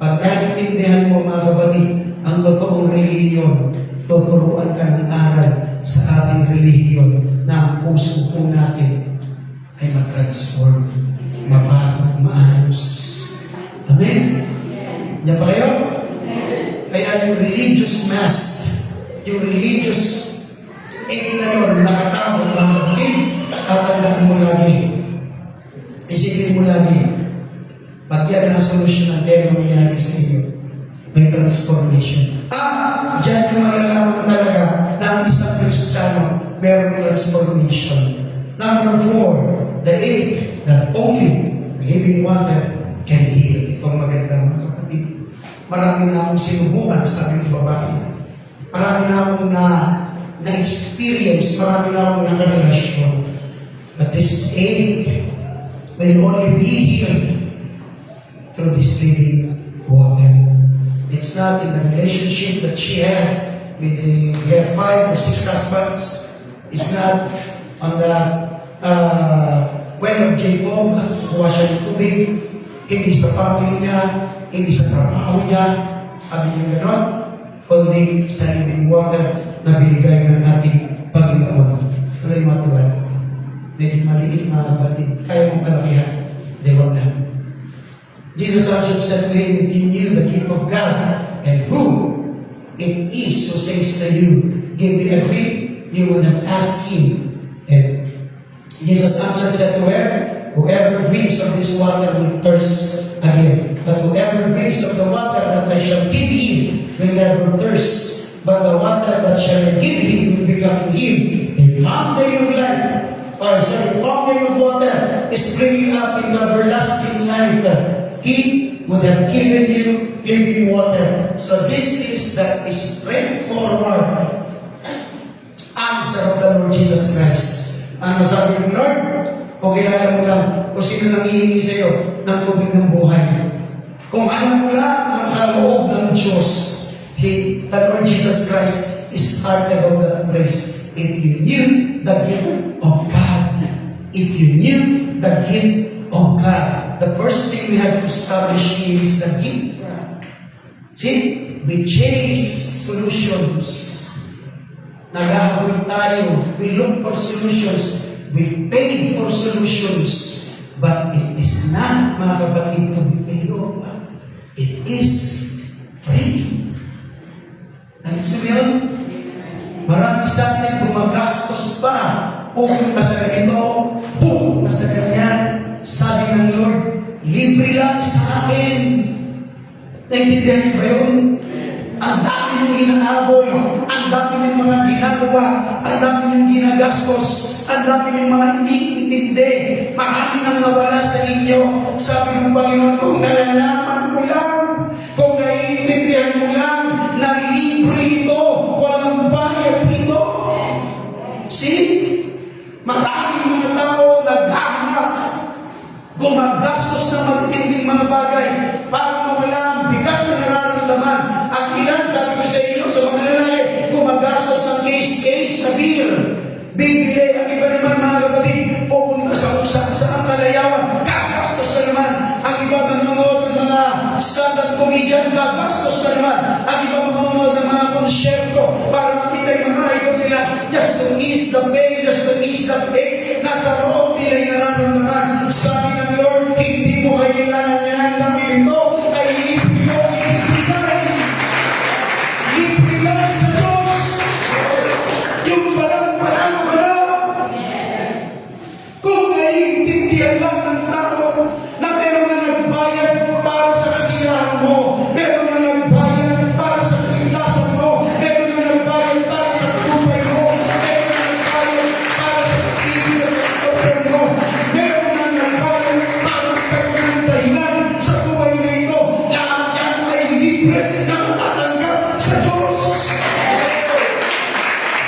Pag naintindihan mo, mga kapatid, ang totoong relihiyon, tuturuan ka ng aral sa ating relihiyon na ang puso po natin ay matransform, mabago at maayos. Amen? Diyan ba kayo? Kaya yung religious mass, yung religious aid na yun, nakatawag mga kapatid, tatandaan mo lagi. Isipin mo lagi, pag yan ang solusyon ng kaya mangyayari sa iyo, may transformation. Diyan yung malalaman talaga na ang isang Kristiyano mayroong transformation. Number 4, the aid that only living water can heal. Ito ang magandang mga kapatid. Marami na akong sinubukan, sabi ng babae. Marami na akong na-experience, marami na akong nakarelasyon. But this aid will only be healed through this living water. It's not in the relationship that she had with her 5 or 6 husbands. It's not on the well of Jacob, kuha siya ng tubig, hindi sa family niya, hindi sa trabaho niya, sabi niya gano'n, kundi sa living water na binigay ng ating Panginoon. Ano yung mga tiwan? Medyo maliit mga kapatid, kaya mong kalakihan, di wag na. Jesus answered, said to him, if you knew the gift of God and who it is who says to you, give me a drink, you would have asked him. And Jesus answered, said to her, whoever drinks of this water will thirst again. But whoever drinks of the water that I shall give him will never thirst. But the water that shall I give him will become in him a fountain of life. Fountain of water is springing up in the everlasting life. He would have given you living water. So this is the straightforward answer of the Lord Jesus Christ. Ano sabi ng Lord? O kilala mo lang kung sino nangihingi sa iyo ng tubig ng buhay. Kung alam mo lang ang kaloob ng Diyos, the Lord Jesus Christ is started of that place. if you knew the gift of God. If you knew the gift of God. The first thing we have to establish is the gift. See, we chase solutions. Naghahabol tayo. We look for solutions. We pay for solutions. But it is not, mga kapatid, to be paid off. It is free. Ano sabihin? Marami sa atin gumagastos pa. Pupunta sa ganito, pupunta sa ganyan. Sabi ng Lord, libre lang sa akin. Naintindihan niyo ba yun? Ang dami yung inahabol, ang dami yung mga ginagawa, ang dami yung ginagastos, ang dami yung mga iniintindi. Marami nang nawala sa inyo. Sabi ng Panginoon, kung nalalaman mo lang, kung naiintindihan mo lang, na libre ito, walang bayad ito. See? Maraming mga tao naghahanap, gumagastos ng matitinding mga bagay para mawala ang bigat na nararamdaman. Ang ilan, sabi ko sa inyo, sa mga lalaki, gumagastos ng case na beer. Bibili, ang iba naman mga kapatid, pupunta sa ang kalayawan, gagastos na naman. Ang iba manonood ng mga stand-up comedian, gagastos na naman. Ang iba manonood ng mga konsyerto para makita yung mga idol nila, just to ease the pain, just to ease the pain. Nasa loob nila yung nararamdaman. Sabi ng Lord, hindi mo kailangan yan namin ito, ay libre mo ibibigay. Libre lang sa Diyos. Yung palang panalo ka na. Kung naiintindihan lang ng tao na meron na nagbayad para sa kasiyahan mo, meron na nagbayad para sa kaligtasan mo, meron na nagbayad para sa kapupay mo, meron na nagbayad para sa pag-ibig at pag-ibig mo, meron na nagbayad para magkaroon ng dahilan sa buhay na ito. Lahat yan ay libre na matatanggap sa Diyos.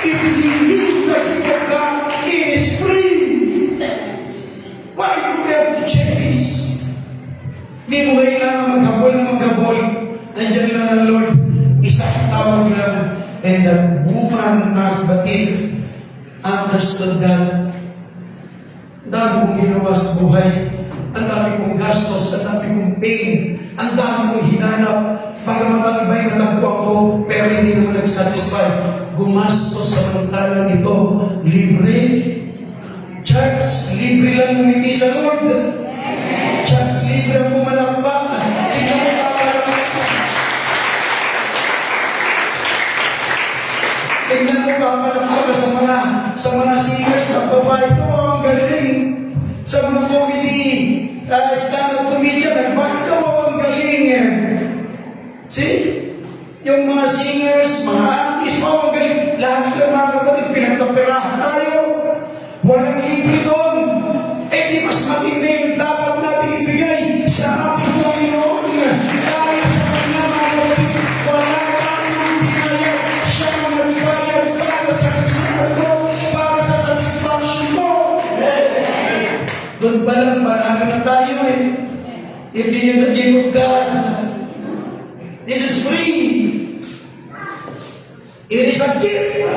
If you knew the gift of God, it is free. Why do we have to chase? Hindi mo kailangan maghabol. Nandiyan lang ang Lord. Isang tawag lang. And that woman, mga kapatid, understood that. Ang dami kong ginawa sa buhay. Ang dami kong gastos. Ang dami kong pain. Ang dami kong hinanap. Bagamat ang iba'y natagpo ako, pero hindi naman nag-satisfy. Gumastos sa pantalang ito. Libre. Church, libre lang umiti sa Lord. Church, libre ang pumalakpak. Tingnan mo papalakpak. Tingnan mo papalakpak sa mga singers na babae ko. Ang galing. Sa mga comedy, stand-up comedian, nagbayad ka mo. Ang galing. See? Yung mga singers, mga artists, ang galing. Lahat ng mga kapatid, pinagkaperahan tayo. Walang libre doon. Eh di mas matindi yung dapat natin ibigay sa ating Panginoon. Dahil sa kanya mga kapatid, wala tayong binayad. Siya ang nagbayad para sa kasiyahan mo, para sa satisfaction mo. Doon pa lang, marami na tayo eh. If you knew the gift of God, this is free. It is a gift.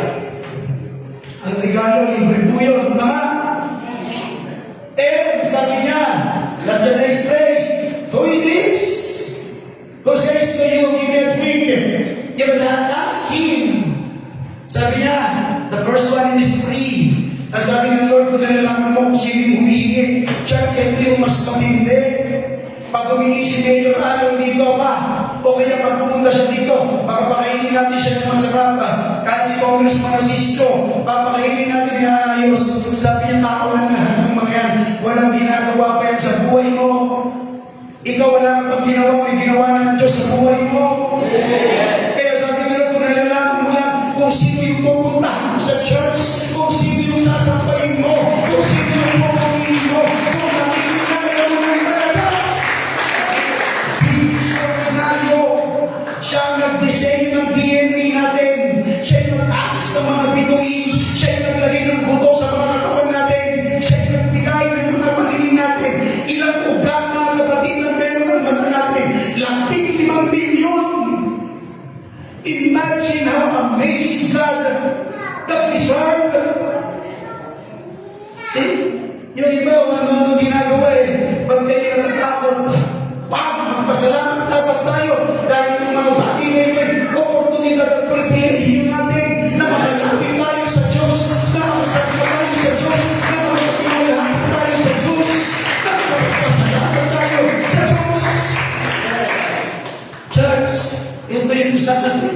Ang regalo, libre po yun. Tama? Sabi niya, that's the next phrase. Who it is? Who says to you, give me a drink? You will not ask him. Sabi niya, the first one is free. Ang sabi ng Lord, kung nalalaman mo kung sino humihingi, church, ito yung mas matindi. Pag humingi si Mayor Alon dito pa, o kaya pag pumunta siya dito, papakainin natin siya ng masarap. Kahit si Congressman Asisto, papakainin natin yung ayos. Sabi niya, tao lang lahat ng mga yan. Walang ginagawa pa yan sa buhay mo. Ikaw wala kang pag ginawa, may ginawa ng Diyos sa buhay mo. Kaya sabi nila, kung nalalaman mo lang kung sino yung pupuntahan mo sa church, kung sino yung sasampayin mo, kung sino yung pupuntahin mo, kung makikilala mo lang talaga. Hindi siya ordinaryo. Siya ang nag-design ng DNA natin. Siya yung nag-alis ng mga bituin. Siya yung naglagay ng buto sa mga katawan natin. Siya yung nagbigay ng mga paningin natin. Ilang ugat mga kapatid na meron ng mata natin. 15 billion. Imagine how amazing God. that we serve. See? Yung iba, ano ginagawa pag kayo natatakot, magpasalamat dapat tayo dahil yung mga bagay na ito, oportunidad at pribilehiyo natin na makalapit tayo sa Diyos, na makasakit tayo sa Diyos, na makapagpinalahan tayo sa Diyos, na makapagpasalamat tayo sa Diyos. Church, ito yung isa natin.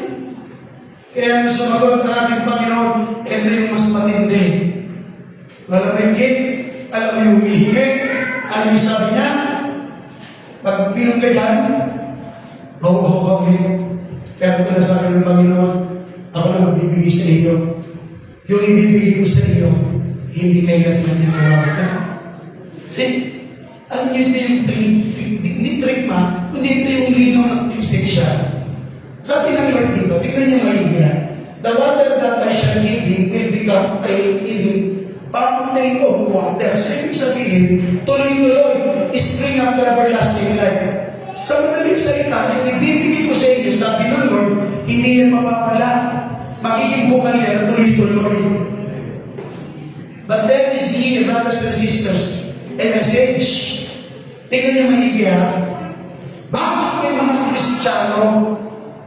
Kaya nung sumagot na ating Panginoon, ito yung mas matindi. Alam mo yung gate, alam mo yung humihingi, ano yung sabi niya? Pag pinong ka dyan, mauuho ka ulit. Kaya ito na sabi ng Panginoon, ako na magbibigay sa iyo. Yung ibibigay ko sa iyo, hindi kailan man niya mawawala. See, alam niyo ito yung hindi trick ma, kundi ito yung linaw ng fixation. Sabi ng Lord dito, tignan niyo maigi. The water that I shall give him will become a fountain of water. So, ibig sabihin, tuloy-tuloy, spring of the everlasting life. Sa madaling salita, yung ibibigay ko sa inyo, sabi ng Lord, hindi yan mawawala. Magiging bukal yan na tuloy-tuloy. But there is here, brothers and sisters, a message. Tingnan niyo maigi bakit may mga Kristiyano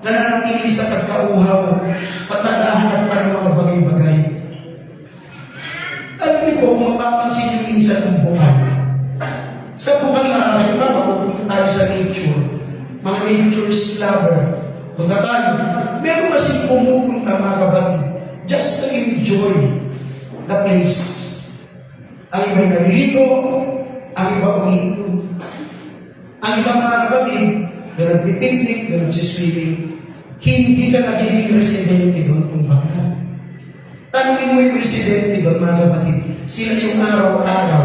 na nanatili sa pagkauhaw at naghahanap pa ng mga bagay-bagay? Alam niyo po, kung mapapansin niyo minsan ng bukal. Sa bukal na kayo ba, mapupunta tayo sa nature. Mga nature's lover. Punta tayo. Meron kasing pumupunta mga kapatid just to enjoy the place. Ang iba'y naliligo, ang iba umiinom. Ang iba mga kapatid, na nagpipiknik, na nagsiswimming, hindi ka nagiging residente doon kung baka. Tanungin mo yung residente doon, mga kapatid. Sila yung araw-araw.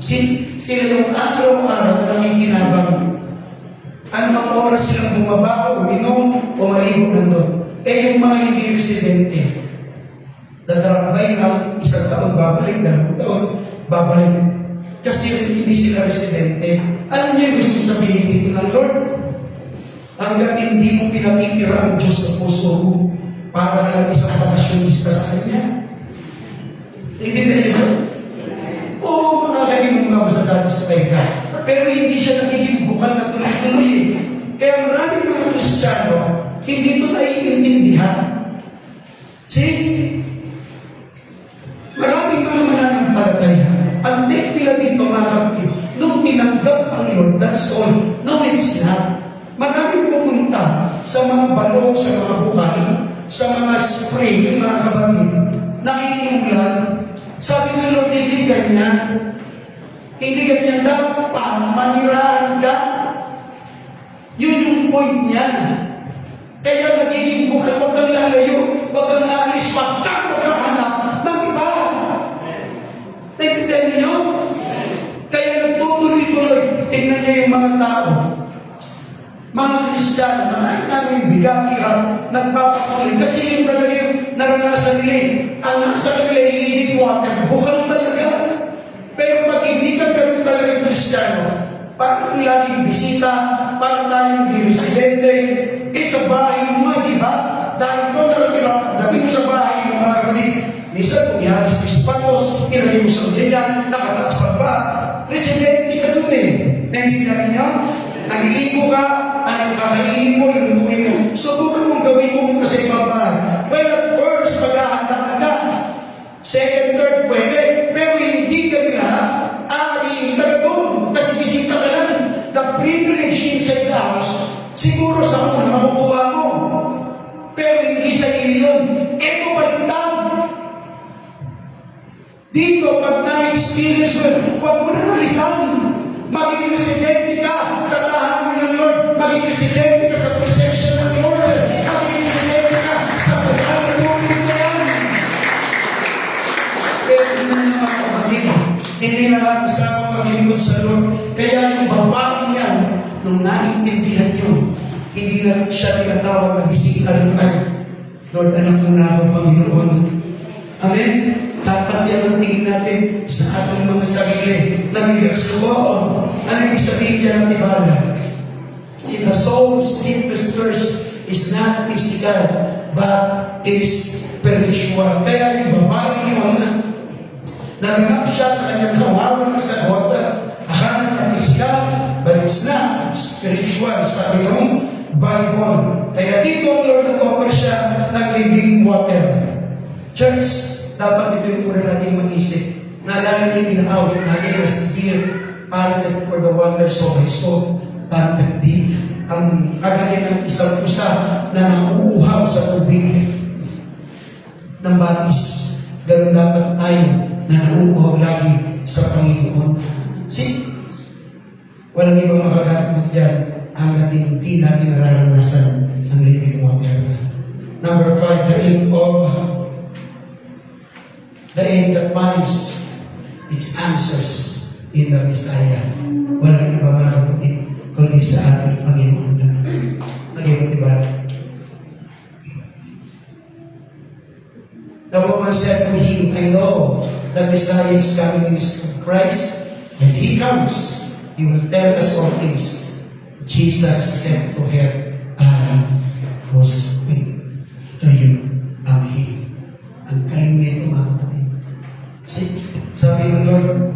Sila yung araw-araw na nakikinabang. Anong oras silang bumaba, uminom, o maligo nandun. Yung mga hindi residente, dadarabay ng isang taon babalik, dalawang taon babalik. Kasi hindi sila residente. Ano niyo yung gusto sabihin dito ng Lord? Hanggang hindi mo pinatitira ang Diyos sa puso mo, para na lang isang bakasyonista sa Kanya. Hindi na yun. Oo, mga kanyang mga masasatisfy ka. Pero hindi siya nagiging bukal na tuloy-tuloy. Kaya maraming mga Kristiyano, hindi ito naiintindihan. See? Maraming mga mananampalataya. Ang take nila dito, mga kapatid, nung tinanggap ang Lord, that's all. No, it's not. Maraming pupunta sa mga balong, sa mga bukal, sa mga spring, mga kapatid, nakiinulan. Sabi ng Lord, hindi ganyan. Hindi ganyan dapat manirahan ka. Yun yung point niya. Kaya nagiging bukal, huwag kang lalayo, huwag kang aalis, huwag kang magkahanap ng iba. Naintindihan niyo? Kaya nagtutuloy-tuloy. Tingnan niyo yung mga tao. Mga Kristiyano na kahit namin bigat-hirap, nagpapatuloy. Kasi yung talaga yung naranasan nila. Ang nasa kanila ay living water. Bukal talaga. Pero pag hindi ka ganun talaga Kristiyano, parang laging bisita, parang tayong di residente, sa bahay mo, di ba? Dahil doon nakatira, dati mo sa bahay mo, mga kapatid. Minsan, kung iharis mo sapatos, ilagay mo sa ganyan, nakataksan pa. Residente ka doon Naintindihan niyo? Nagliligo ka, anong kakainin mo, lulutuin mo. Subukan mong gawin mo sa ibang bahay. Well, at first, maghahanda ka. Second, third, pwede. Pero hindi ka nila, aariin ka doon. Kasi bisita ka lang. The privilege inside the house, siguro sa una makukuha mo. Pero hindi sa iyo yun. Ito baliktad. Dito, pag na-experience mo, huwag mo na nalisan. Maging residente ka sa tahanan ng Lord. Maging residente ka sa presensya ng Lord. Maging residente ka sa pagkakatulog na yan. Pero yun ang mga kapatid, hindi nakakasama maglingkod sa Lord. Kaya yung babaeng yan, nung naintindihan nyo, hindi na siya tinatawag na bisita ng Lord, alam mo na ako, Panginoon. Amen? Dapat yan ang tingin natin sa ating mga sarili. Nag-gets ko po. Ano yung sabihin niya ng tibala? See, the soul's deepest thirst is not physical, but is spiritual. Kaya yung babae yun, naganap siya sa kanyang kawawan na sagot, akala niya physical, but it's not, it's spiritual. Sabi ng Bible. Kaya dito ang Lord nag-offer siya ng living water. Church, dapat ito yung muna natin mag-isip. Naalala niyo yung awit natin was dear, panted for the wonders of His soul, panted deep. Ang kagaya ng isang pusa na nauuhaw sa tubig ng batis. Ganun dapat tayo na nauuhaw lagi sa Panginoon. See, walang ibang makagagamit dyan hanggat hindi natin nararanasan ang living water. Number 5, the aim that finds its answers in the Messiah. Walang iba mga kapatid, kundi sa ating Panginoon na. Nag-ibot iba. The woman said to him, I know that Messiah is coming in Christ. When He comes, He will tell us all things. Jesus said to her, I was with to you, am He. Ang kaling nito mga kapatid. See, sabi ng Lord,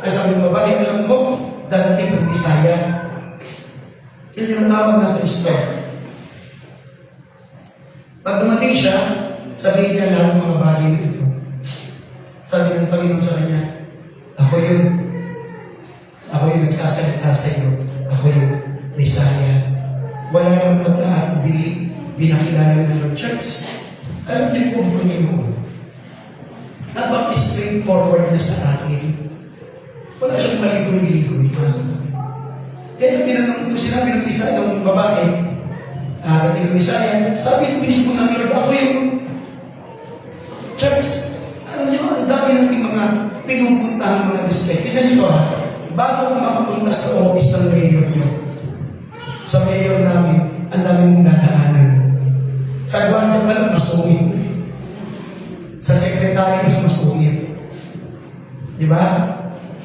sabi ng babae, alam mo, dadating ang Messiah. Yun yung tawag na Kristo. Pag dumating siya, sabihin niya lahat ng mga bagay na ito. Sabi ng Panginoon sa kanya, ako yun. Ako yung nagsasalita sa iyo. Ako yung Messiah. Wala nang pagkaatubili, binakilala ng Lord. Church, alam niyo po ang Panginoon. Napaka-straightforward na sa atin. Wala siyang maligoy-ligoy. Kaya tinanong ito, sinabi ng Messiah ng babae, dating ng Messiah, sabi mismo ng Lord, ako yung church. Alam niyo, ang dami nating mga pinupuntahan mga distress. Tignan niyo ha, bago ka makapunta sa office ng mayor niyo, sa mayor namin, ang dami mong dadaanan. Sa gwardiya pa lang, masungit. Sa sekretary, mas masungit. Di ba?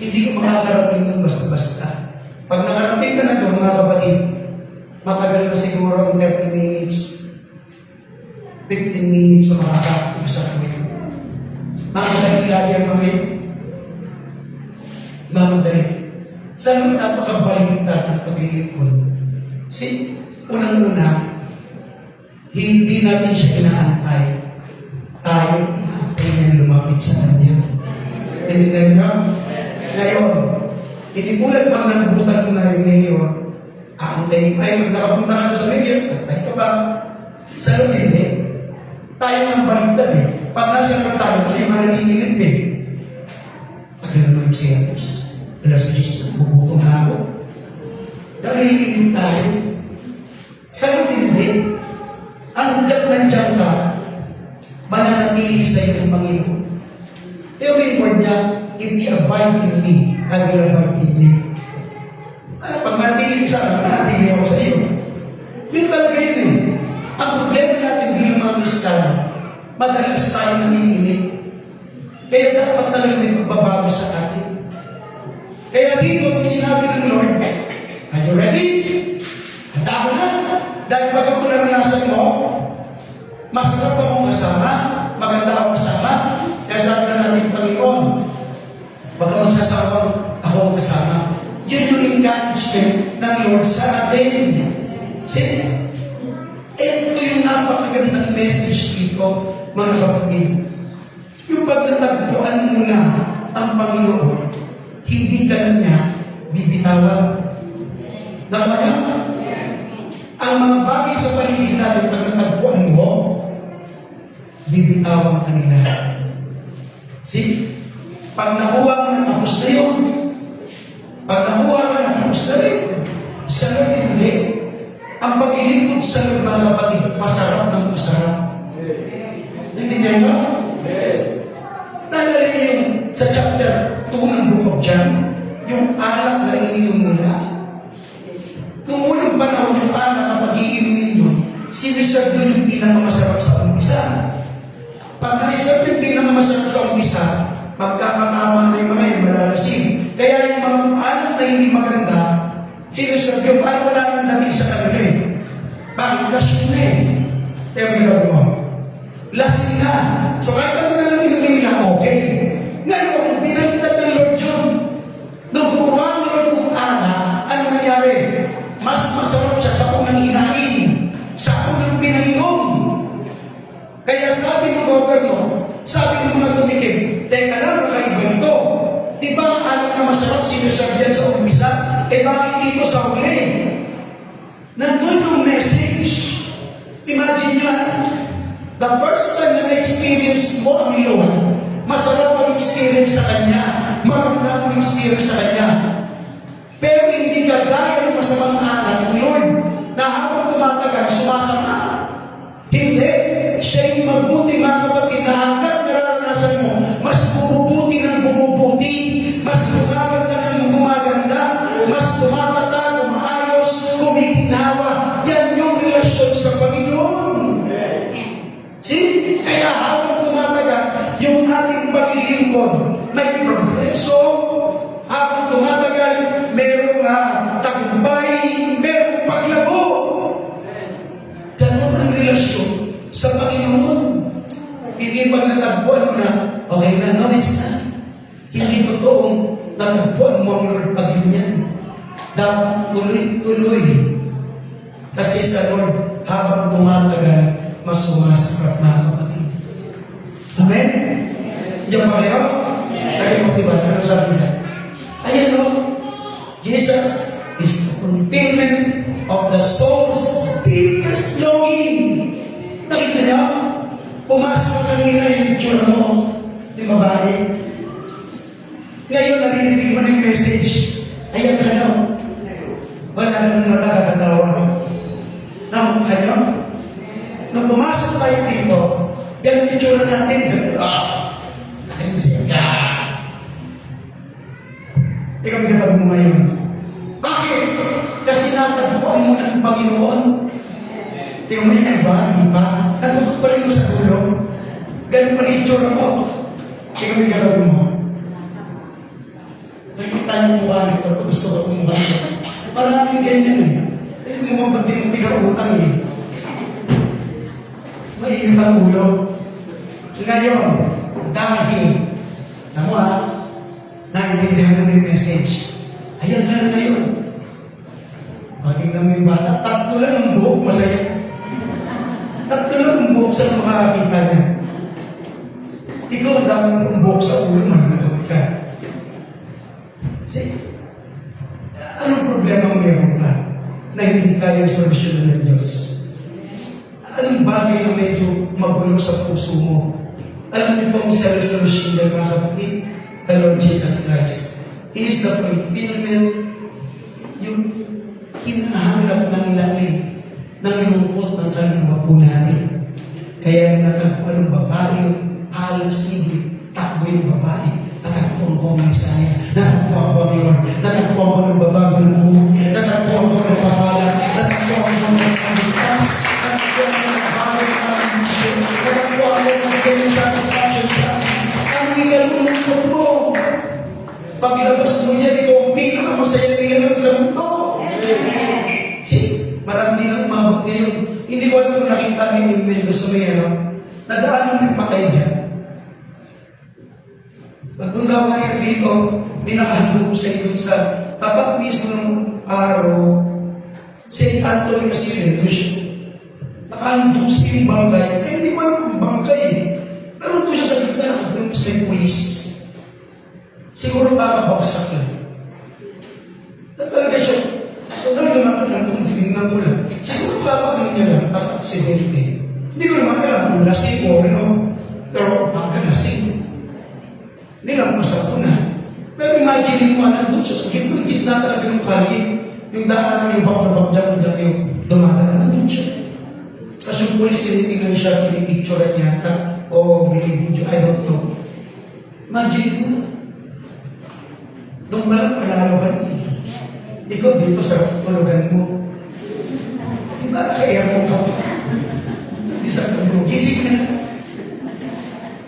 Hindi ko makakarating ng basta-basta. Pag nakarating ka na doon, mga kapatid, matagal na siguro ang 30 minutes, 15 minutes na makakausap mo yun. Makakadali lagi ang mga yun. Mamadali. Saan napakabaligtad ng paglilipon? See, unang-una, hindi natin siya inaantay. Tayo inaantay niya lumapit sa kanya. Hindi na yun. Ngayon, hindi tulad pag nagbutan mo na yung mayor, aantay, ay pag nakapunta ka sa mayor, antay ka ba? Sa loob hindi. Tayo ng baligtad eh. Pag nasa ka tayo, tayo mananginginig eh. Tagal naman yung siyapos. Alas 10, bubuto na ako. Nangihingin tayo. Sa loob hindi. Hanggat nandiyan ka, mananatili sa iyo ng Panginoon. Kaya may word niya, if you abide in me, I will abide in you. Pag manatili sa akin, manatili ako sa iyo. Yun talaga yun eh. Ang problema natin bilang mga Kristiyano, madalas tayo nanginginig. Kaya dapat talaga may pagbabago sa atin. Kaya dito, kung sinabi ng Lord, are you ready? Handa ko na. Dahil pag ako naranasan mo, masarap akong kasama, maganda akong kasama. Kaya sabi na natin, Panginoon, baka magsasawang ako ang kasama. Yun yung encouragement ng Lord sa atin. See? Ito yung napakagandang message dito, mga kapatid. Yung pagtatagpuan mo na ang Panginoon, hindi ka na niya bibitawan. Nakaya? Ang mga bagay sa paligid natin, pag natagpuan mo, bibitawan ka nila. See? Pag nakuha ka ng apos na yun, pag nakuha ka ng apos na rin, sa hindi, ang paglilingkod sa mga kapatid, masarap ng masarap. Naintindihan ba? Naalala niyo yung sa chapter 2 ng Book of John, yung alak na ininom nila. Nung unang panahon yung alak kapag iinumin yun, siniserve doon yung pinakamasarap sa umpisa. Pag naiserve yung pinakamasarap sa umpisa, magkakatama na yung mga yung malalasin. Kaya yung mga alak na hindi maganda, siniserve yung parang wala nang dating sa kanila eh. Bakit? Lasing na eh. Kaya ginagawa mo. Lasing na. So kahit ano na lang ilagay nila, okay. Ngayon, binaliktad ng Lord John. Nung gumawa ng Lord kung ano nangyari? Mas masarap siya sa unang hinahin, sa unang pinainom. Kaya sabi ng gobyerno, sabi ng mga tumikim, teka lang, kakaiba ito. Di ba ang anak na masarap sinusabyan sa umpisa? Eh bakit dito sa huli? Nandun yung message. Imagine nyo, the first time na na-experience mo ang Lord, masarap ang experience sa Kanya, maganda ang experience sa Kanya. Pero hindi ka gaya ng masamang anak ng Lord na habang tumatagal, sumasama. Hindi. Siya yung mabuti, mga kapatid, na hanggat nararanasan mo, mas bumubuti ng bumubuti, mas gumaganda ng gumaganda, mas tumatata, umaayos, kumikinawa. Yan yung relasyon sa Panginoon. See? Kaya habang tumatagal, yung ating paglilingkod, may progreso. Habang tumatagal, merong tagumpay, merong paglabo. Ganon ang relasyon sa Panginoon. Hindi pag natagpuan mo na, okay na, no, it's na. Hindi totoong natagpuan mo ang Lord pag ganyan. Dapat tuloy-tuloy. Kasi sa Lord, habang tumatagal, mas sumasapat, mga kapatid. Amen? Diyan ba kayo? Kayo magdiba? Ano sabi niya? Ayan o, Jesus is the fulfillment of the soul's deepest longing. Nakita niyo? Pumasok kanina yung itsura mo, yung babae. Ngayon, narinig mo na yung message. Ayan ka na. Wala nang matakatawa. Nang kayo? Nung pumasok tayo dito, ganun yung itsura natin. Ayun siya. Ikaw pinatawag mo ngayon. Bakit? Kasi natagpuan mo ng Panginoon. Tingnan mo yung iba, di ba? Nandun pa rin mo sa dulo. Ganun pa rin itsura mo. Ikaw pinatawag mo. Nakikita niyo mukha nito. Gusto ko kumuha nito. Maraming ganyan eh. Tingnan mo pag di mo tiga-utang eh. Mainit ang ulo. Ngayon, dahil, naintindihan mo yung message. Ayan ka na ngayon. Pakinggan mo yung bata, tatlo lang ang buhok, masaya. Tatlo lang ang buhok sa makakakita niya. Ikaw ang dami ang buhok sa ulo, manunood ka. Sige. Anong problema meron ka na hindi kayang solusyonan ng Diyos? Anong bagay na medyo magulo sa puso mo? Alam niyo po ang isa resolution ng mga kapatid? The Lord Jesus Christ. He is the fulfillment, yung hinahanap ng langit, ng lungkot ng kaluluwa po natin. Kaya natagpuan ng babae, halos hindi takbo yung babae. Natagpuan ko ang Messiah. Natagpuan ko ang Lord. Natagpuan ko ng babago ng buhok. Natagpuan ko ng papala. Natagpuan ko ng pagligtas. Natagpuan ko ng bagay ng ambisyon. Natagpuan ko ng kanyang satisfaction sa ang ikalulungkot mo. Paglabas mo niya, ikaw ang pinakamasaya tingnan sa mundo. See, marami lang umabot ngayon. Hindi ko alam kung nakita niyo yung window sa may nadaan mo yung patay niya. Pagpunta ko ngayon dito, pinakahandog ko sa inyo sa tapat mismo ng araw, St. Anthony Assyrian, nakahandog sa yung bangkay. Eh, hindi ko alam kung bangkay eh. Pero ito siya sa gitna, kung sa yung pulis. Siguro kakabagsak lang. Talaga siya. So, dahil naman kung tinignan ko lang, siguro kakabagsak niya lang, aksidente. Hindi ko naman alam kung lasing o ano. Pero hanggang lasing. Hindi lang masako na. Pero imagine mo, nandun siya sa gitna talaga ng kali. Yung daan ng lubak na bagdang yung dumadaan, nandun siya. Kasi yung pulis, tinitingnan siya, pinipicture niya, o binibidyo, I don't know. Imagine mo na. Doon ba lang panalo ka niya? Ikaw dito sa tulugan mo. Di ba kaya mo kapatid? Di sa tulog, gising na.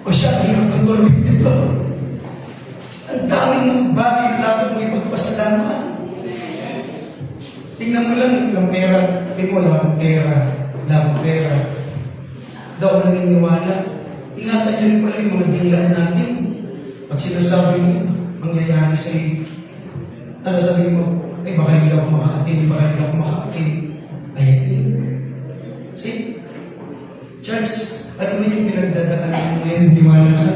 O siya, hirap ng tulog dito. Ang daming bagay na dapat mo ipagpasalamat. Tingnan tingnan mo lang yung pera, sabi mo lang pera. Daw naniniwala. Ingatan nyo rin pala yung mga dilan natin. Pag sinasabi mo, mangyayari sa iyo. Sasabihin mo, ay baka hindi ako makaatin. Ayan din. See? Church, ano mo yung pinagdadaanan mo ngayon, niwala ka?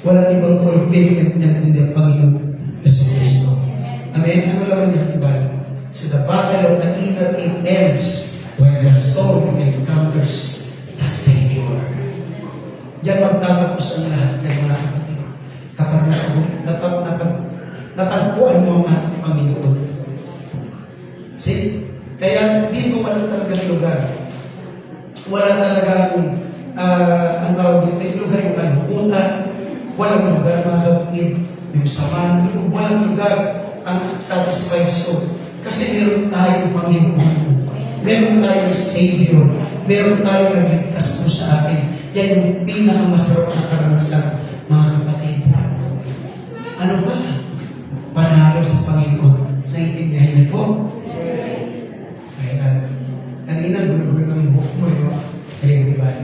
Wala ibang fulfillment niyan kundi ang Panginoon Yesu Cristo. Amen? Ano lang niya, diba? So the battle of the inner it ends when the soul encounters the Savior. Diyan magtatapos ang lahat ng mga kapatid. Kapag natagpuan mo ang ating Panginoon. See? Kaya dito wala talagang lugar. Wala talagang ang tawag dito, yung lugar yung kalbukutan. Walang lugar mga kapatid. Yung sama ng loob. Walang lugar ang satisfied soul. Kasi meron tayong Panginoon. Meron tayong Savior. Meron tayong nagligtas po sa atin. Yan yung pinakamasarap na karanasan, mga kapatid. Ano ba? Panalo sa Panginoon. Naintindihan niyo po? Kaya, kanina gulo-gulo ng buhok mo, no? Ayun, di ba?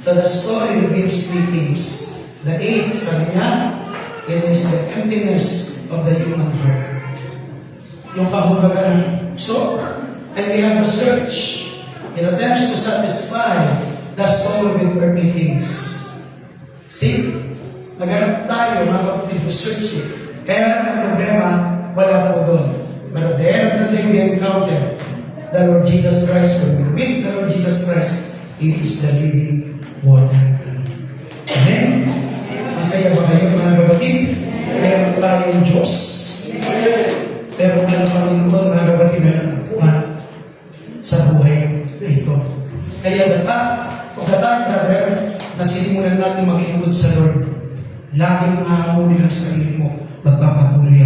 So the story reveals three things. The eighth, sabi niya, it is the emptiness of the human heart. Yung kahulugan ng so, and we have a search. It attempts to satisfy the soul with earthly things. See? Naghanap tayo, mga kapatid, to search it. Kaya ang problema, wala po doon. But at the end of the day, we encounter the Lord Jesus Christ. When we meet the Lord Jesus Christ, He is the living water. Amen? Masaya ba kayo, mga kapatid? Meron tayong Diyos. Meron tayong Panginoon, mga kapatid, na nakakuha sa buhay na ito. Kaya pagkatapos, brother, na sinimulan natin maglingkod sa Lord, laging mahamunin ang sarili mo, magpapatuloy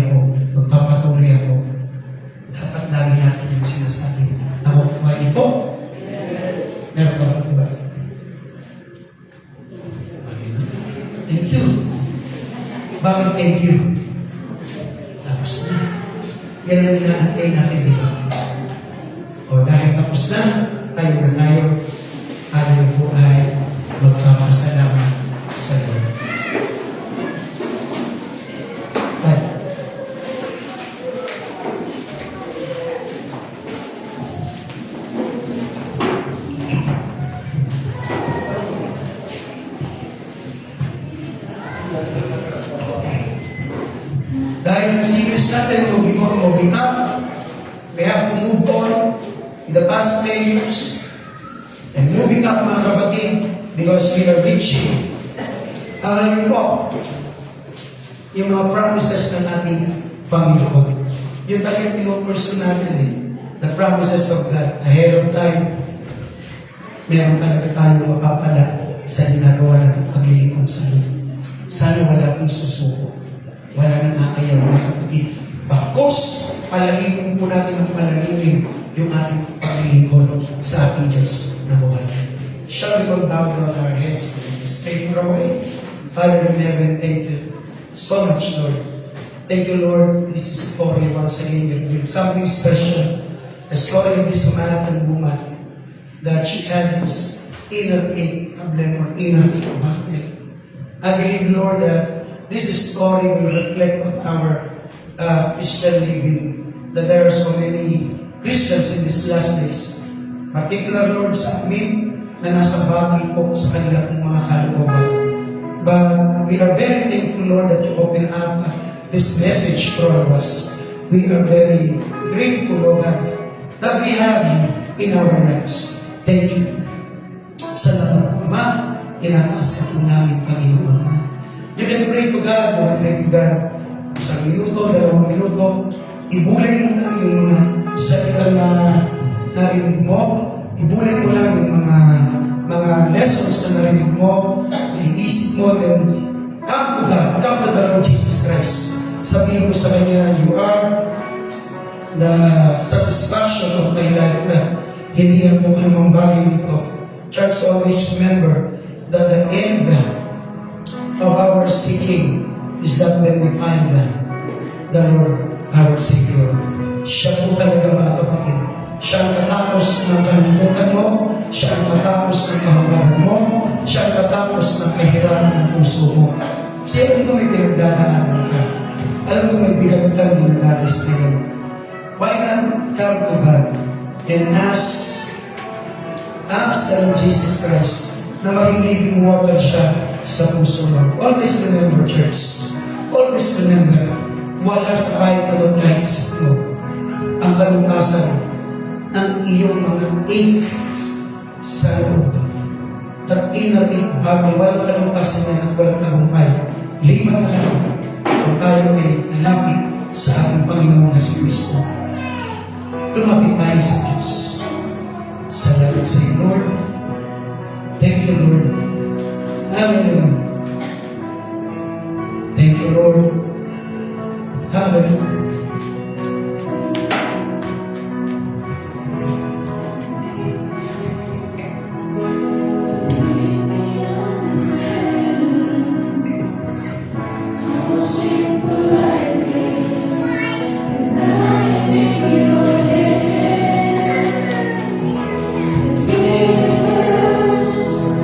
ako. Dapat lagi natin yung sinasabi. Nakukuha ito? Meron pa ba ito ba? Thank you. Bakit thank you? Tapos na. Yan ang inaantay natin, di ba? O dahil tapos na, tayo. Tayo po ay magpapasalamat sa Lord. Dahil ang series natin, moving up, we have to move on in the past 10 years and moving up, mga kapatid, because we are reaching yun po, yung mga promises ng ating Panginoon. Yung talagang pinupurso natin the promises of God ahead of time. Meron talaga tayo mapapala sa ginagawa natin paglilingkod sa Lord. Sana wala pong susuko. Wala nang nakayaw, mga kapatid. Bakos, palalimin po natin ang palalimin yung ating paglilingkod sa ating Diyos na buhay. Shall we all bow down our heads and just pray for a way? Father in heaven, thank you so much, Lord. Thank you, Lord. This is story once again. You're doing something special. The story of this Samaritan woman that she had this inner ache problem or inner ache battle. I believe, Lord, that this story will reflect on our Christian living. That there are so many Christians in these last days. Particular, Lord, sa amin na nasa battle po sa kanilang mga kalooban. But we are very thankful, Lord, that you open up this message for us. We are very grateful, Lord God, that we have you in our lives. Thank you. Sa lahat ng Ama, tinataas ka po namin, Panginoon. You can pray to God, you can pray to God. Isang minuto, 2 minuto, ibulay mo lang yung mga salita na narinig mo. Ibulay mo lang yung mga lessons na narinig mo, iisip mo, then come to God, come to the Lord Jesus Christ. Sabihin mo sa Kanya, you are the satisfaction of my life. Hindi ang kung anumang bagay nito. Church, always remember that the end of our seeking is that when we find the Lord, our Savior. Siya po talaga mga kapatid. Siya ang katapos ng kalimutan mo, siya ang katapos ng kahubagan mo, siya ang katapos ng kahirapan ng puso mo. Siyempre kung may pinagdadaanan ka, alam ko may bilang kang dinadalis ngayon. Why not come to God and ask the Lord Jesus Christ na maging living water siya sa puso mo. Always remember, church. Always remember, wala sa kahit anong kahit mo ang kalutasan ng iyong mga ache sa loob. At inatid bagay, walang kalutasan yan at walang tagumpay. Lima na lang kung tayo ay nalapit sa ating Panginoon na si Kristo. Lumapit tayo sa Diyos. Salamat sa iyo, Lord. Thank you, Lord. Hallelujah. Thank you, Lord. Hallelujah.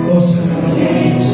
O salamat, Diyos.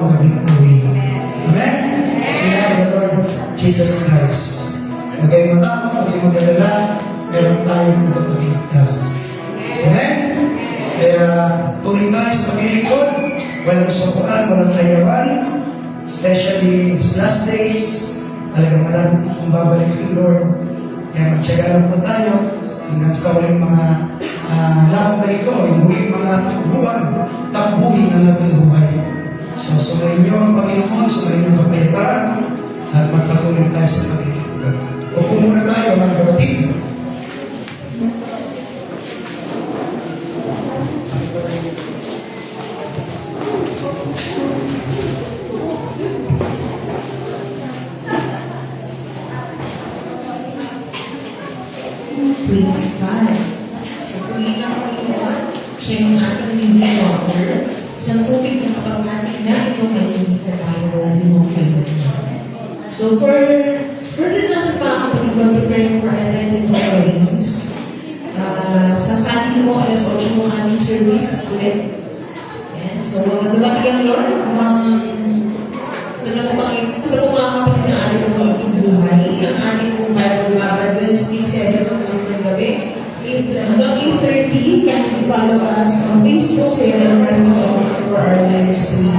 won the victory. Amen? We have the Lord Jesus Christ. Huwag kayong matakot, huwag kayong mag-alala, meron tayong nagpagligtas. Amen? Kaya tuloy tayo sa paglilingkod, walang sukuan, walang kayawan, especially in these last days, talagang malapit kung babalik yung Lord. Kaya magtyaga lang po tayo hanggang sa walang mga lahat na ito, yung huling mga takbuhin na nating buhay. So, sumayin niyo ang Panginoon, sumayin niyo ang kapayapaan, at magpatuloy tayo sa paglilingkod. Upo muna tayo, mga kapatid. Praise God. So, tuloy na ako ito. Siya yung ating living water. Isang tubig na kapag ating na ito, may hindi na tayo lumukay. So, further na sa mga kapatid ko, preparing for attendance and offerings. Sa Sunday mo, alas 8 mo ating service ulit. Yan. So, dumating ang Lord. Ito po mga kapatid na ating magiging buhay. Ang ating pong Bible Wednesday, 7 ng gabi. Hanggang 8:30, can you follow us on Facebook so you can learn for our live stream.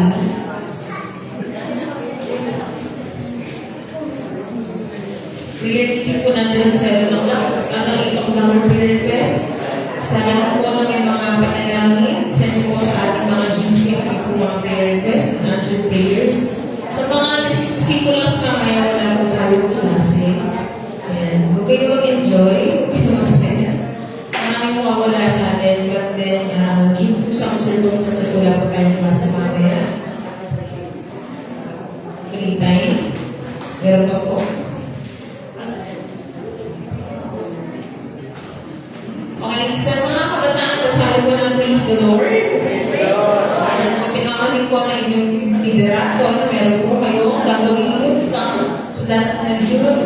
Prayer meeting po natin sa 7 o'clock. Hanggang 8 o'clock prayer request. Sa lahat po ng mga panalangin, send po sa ating mga GC ang po mga prayer request and answered prayers. Sa mga disciples na maya, wala po tayong klase. Ayan. Huwag kayo mag-enjoy, huwag kayo mag-spend. Maraming mawawala sa atin, but then, due to some circumstances, wala po tayong klase mamaya. Free time. Meron pa po. Okay, sa mga kabataan, masabi po ng praise the Lord. So, pinakaling po ng inyong liderato na meron po kayo gagawin yun sa dapat ng June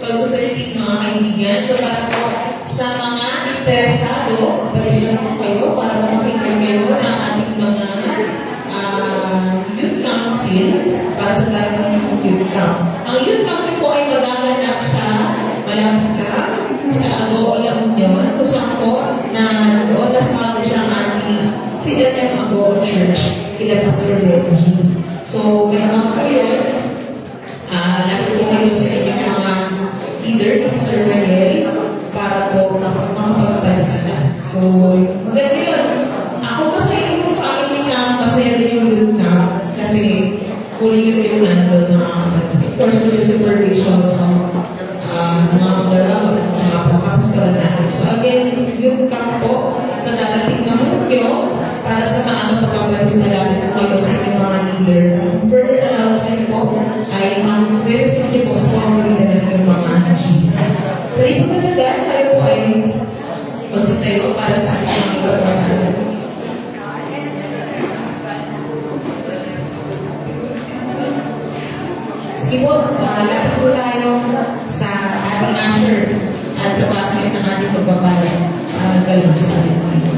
12-13 mga kaibigan. So, para po sa mga interesado, pag-isip po kayo para po makikita kayo ng ating mga youth council para sa dapat ng youth camp. Ang youth camp po ay magaganap sa malapit lang sa Agoola Union, kung saan po na doon nasama siya ang ating CLM Agoola Church, kila Pastor Benji. So, may mga kayo, lapit po kayo sa inyong mga leaders, Sister Miguel, para po makapagpalista. So, maganda yun. Ako masaya yung family camp, masaya din yung group camp, kasi huli yung nandun mga kapatid. Of course, with the supervision of mga magdalaw at mga pagkapastoran natin. So again, yung kampo sa darating na Hulyo para sa maagang pagkapalis na lapit po kayo sa inyong mga leader. Further announcement po ay re-receive po sa mga leader ng mga GC. Sa rin po talaga, tayo po ay magsitayo para sa ating mga kapatid. Sige po, lapit po tayo sa ating usher at sa basket ng ating pagbabayan para nagkalong sa ating mga ito.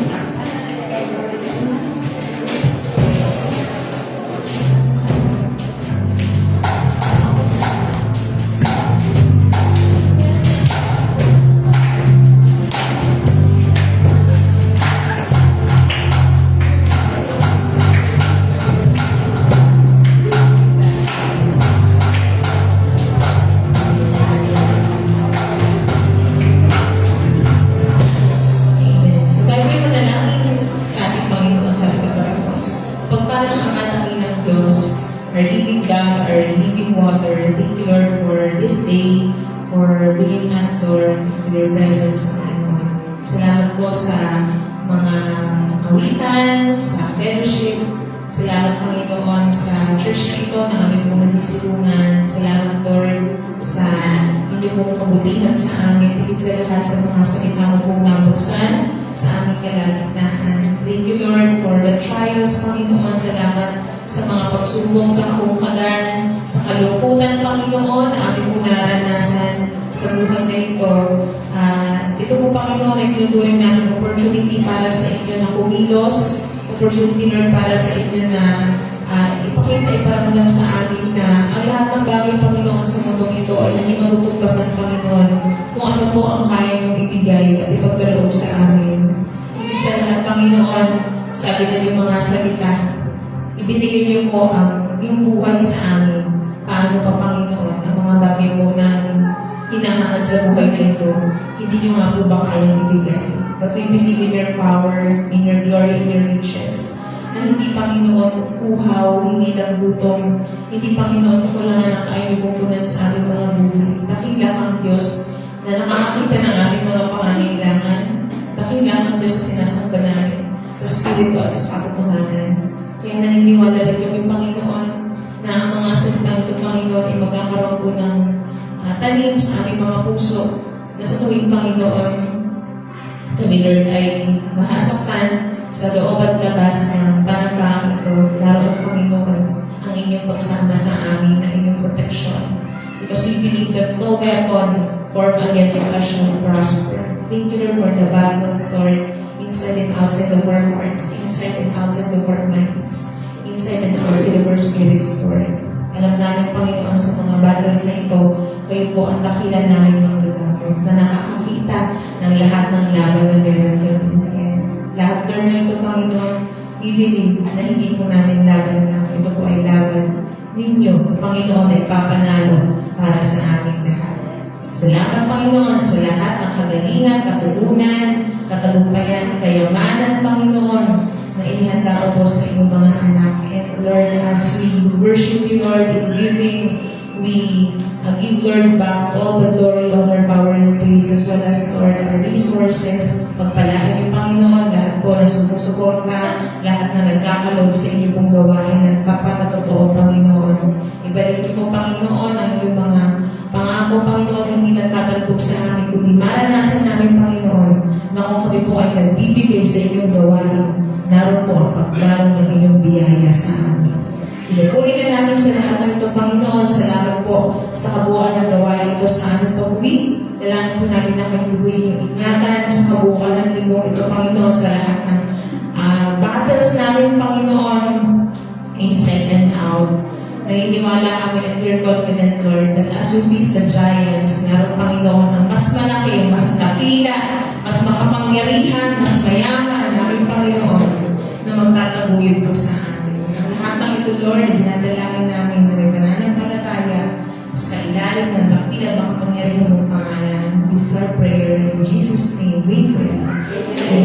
Our living God, our living water, thank you, Lord, for this day, for bringing us, Lord, to your presence, Panginoon. Salamat po sa mga kawitan, sa fellowship. Salamat, Panginoon, sa church na ito na aming pong nagsisilungan. Salamat, Lord, sa inyong pong kabutihan sa amin. Tigit sa lahat sa mga salita mo pong nabuksan sa aming kalagitnaan. Thank you, Lord, for the trials, Panginoon. Salamat sa mga pagsubok sa kakukagan, sa kalungkutan, Panginoon, na aming pong nararanasan sa buhay na ito. Ito po, Panginoon, ay tinuturing namin opportunity para sa inyo na kumilos, opportunity, Lord, para sa inyo na ipakita, iparamdam sa amin na ang lahat ng bagay, Panginoon, sa mundong ito ay hindi matutugpasan, Panginoon, kung ano po ang kaya niyong ibigay at ipagkaloob sa amin. Higit sa lahat, Panginoon, sabi na yung mga salita, ibinigay niyo po ang yung buhay sa amin. Paano pa, Panginoon, ang mga bagay po namin hinahangad sa buhay na ito, hindi niyo nga po ba kayang ibigay. But we believe in your power, in your glory, in your riches. Na hindi, Panginoon, uhaw, hindi lang gutom, hindi, Panginoon, kulangan ang kainipupunan sa aming mga buhay. Dakila ang Diyos na nakakakita ng aming mga pangangailangan. Dakila ang Diyos sa sinasamba namin, sa Espiritu at sa katotohanan. Kaya naniniwala rin kami, Panginoon, na ang mga salita ito, Panginoon, ay magkakaroon po ng tanim sa aming mga puso, na sa tuwing, Panginoon, kami, Lord, ay mahasaktan sa loob at labas ng panagbaang ito, lalo, Panginoon, ang inyong pagsama sa amin, ang inyong protection. Because we believe that no weapon formed against us shall prosper. Thank you, Lord, for the battles, Lord, inside and outside of our hearts, inside and outside of our minds, inside and outside of our spirits, Lord. Alam namin, Panginoon, sa mga battles na ito, kayo po ang dakilan namin manggagamot na nakakakita ng lahat ng laban na meron kayo. Lahat, Lord, na ito, Panginoon, we believe na hindi po namin laban lang. Ito po ay laban ninyo, Panginoon, na ipapanalo para sa aming lahat. Salamat, Panginoon, sa lahat ng kagalingan, katugunan, katagumpayan, kayamanan, Panginoon, na inihanda ko po sa inyong mga anak. And Lord, as we worship you, Lord, in giving, we give, Lord, back all the glory, honor, power, and praise, as well as, Lord, our resources. Pagpalain niyo, Panginoon, lahat po na sumusuporta, lahat na nagkakalog sa inyo pong gawain ng tapat at totoo, Panginoon. Ibalik niyo po, Panginoon, ang inyong mga pangako, Panginoon, hindi nagtatalbog sa amin, kundi maranasan namin, Panginoon, na kung kami po ay nagbibigay sa inyong gawain, naroon po ang pagkaroon ng inyong biyaya sa amin. Pinagpuli na natin sa lahat ng ito, Panginoon. Salamat po sa kabuuan ng gawain ito sa aming pag-uwi. Dalangin po namin na kami bubuin yung ingatan sa kabuuan ng linggong ito, Panginoon, sa lahat ng battles namin, Panginoon, inside and out. Naniniwala kami and we're confident, Lord, that as we face the giants, naroon, Panginoon, ang mas malaki, mas dakila, mas makapangyarihan, mas mayaman namin, Panginoon, na magtataguyod po sa amin. Ang lahat ng ito, Lord, dinadalangin namin na may pananampalataya sa ilalim ng dakila at makapangyarihan mong pangalan. This is our prayer. In Jesus' name we pray. Amen.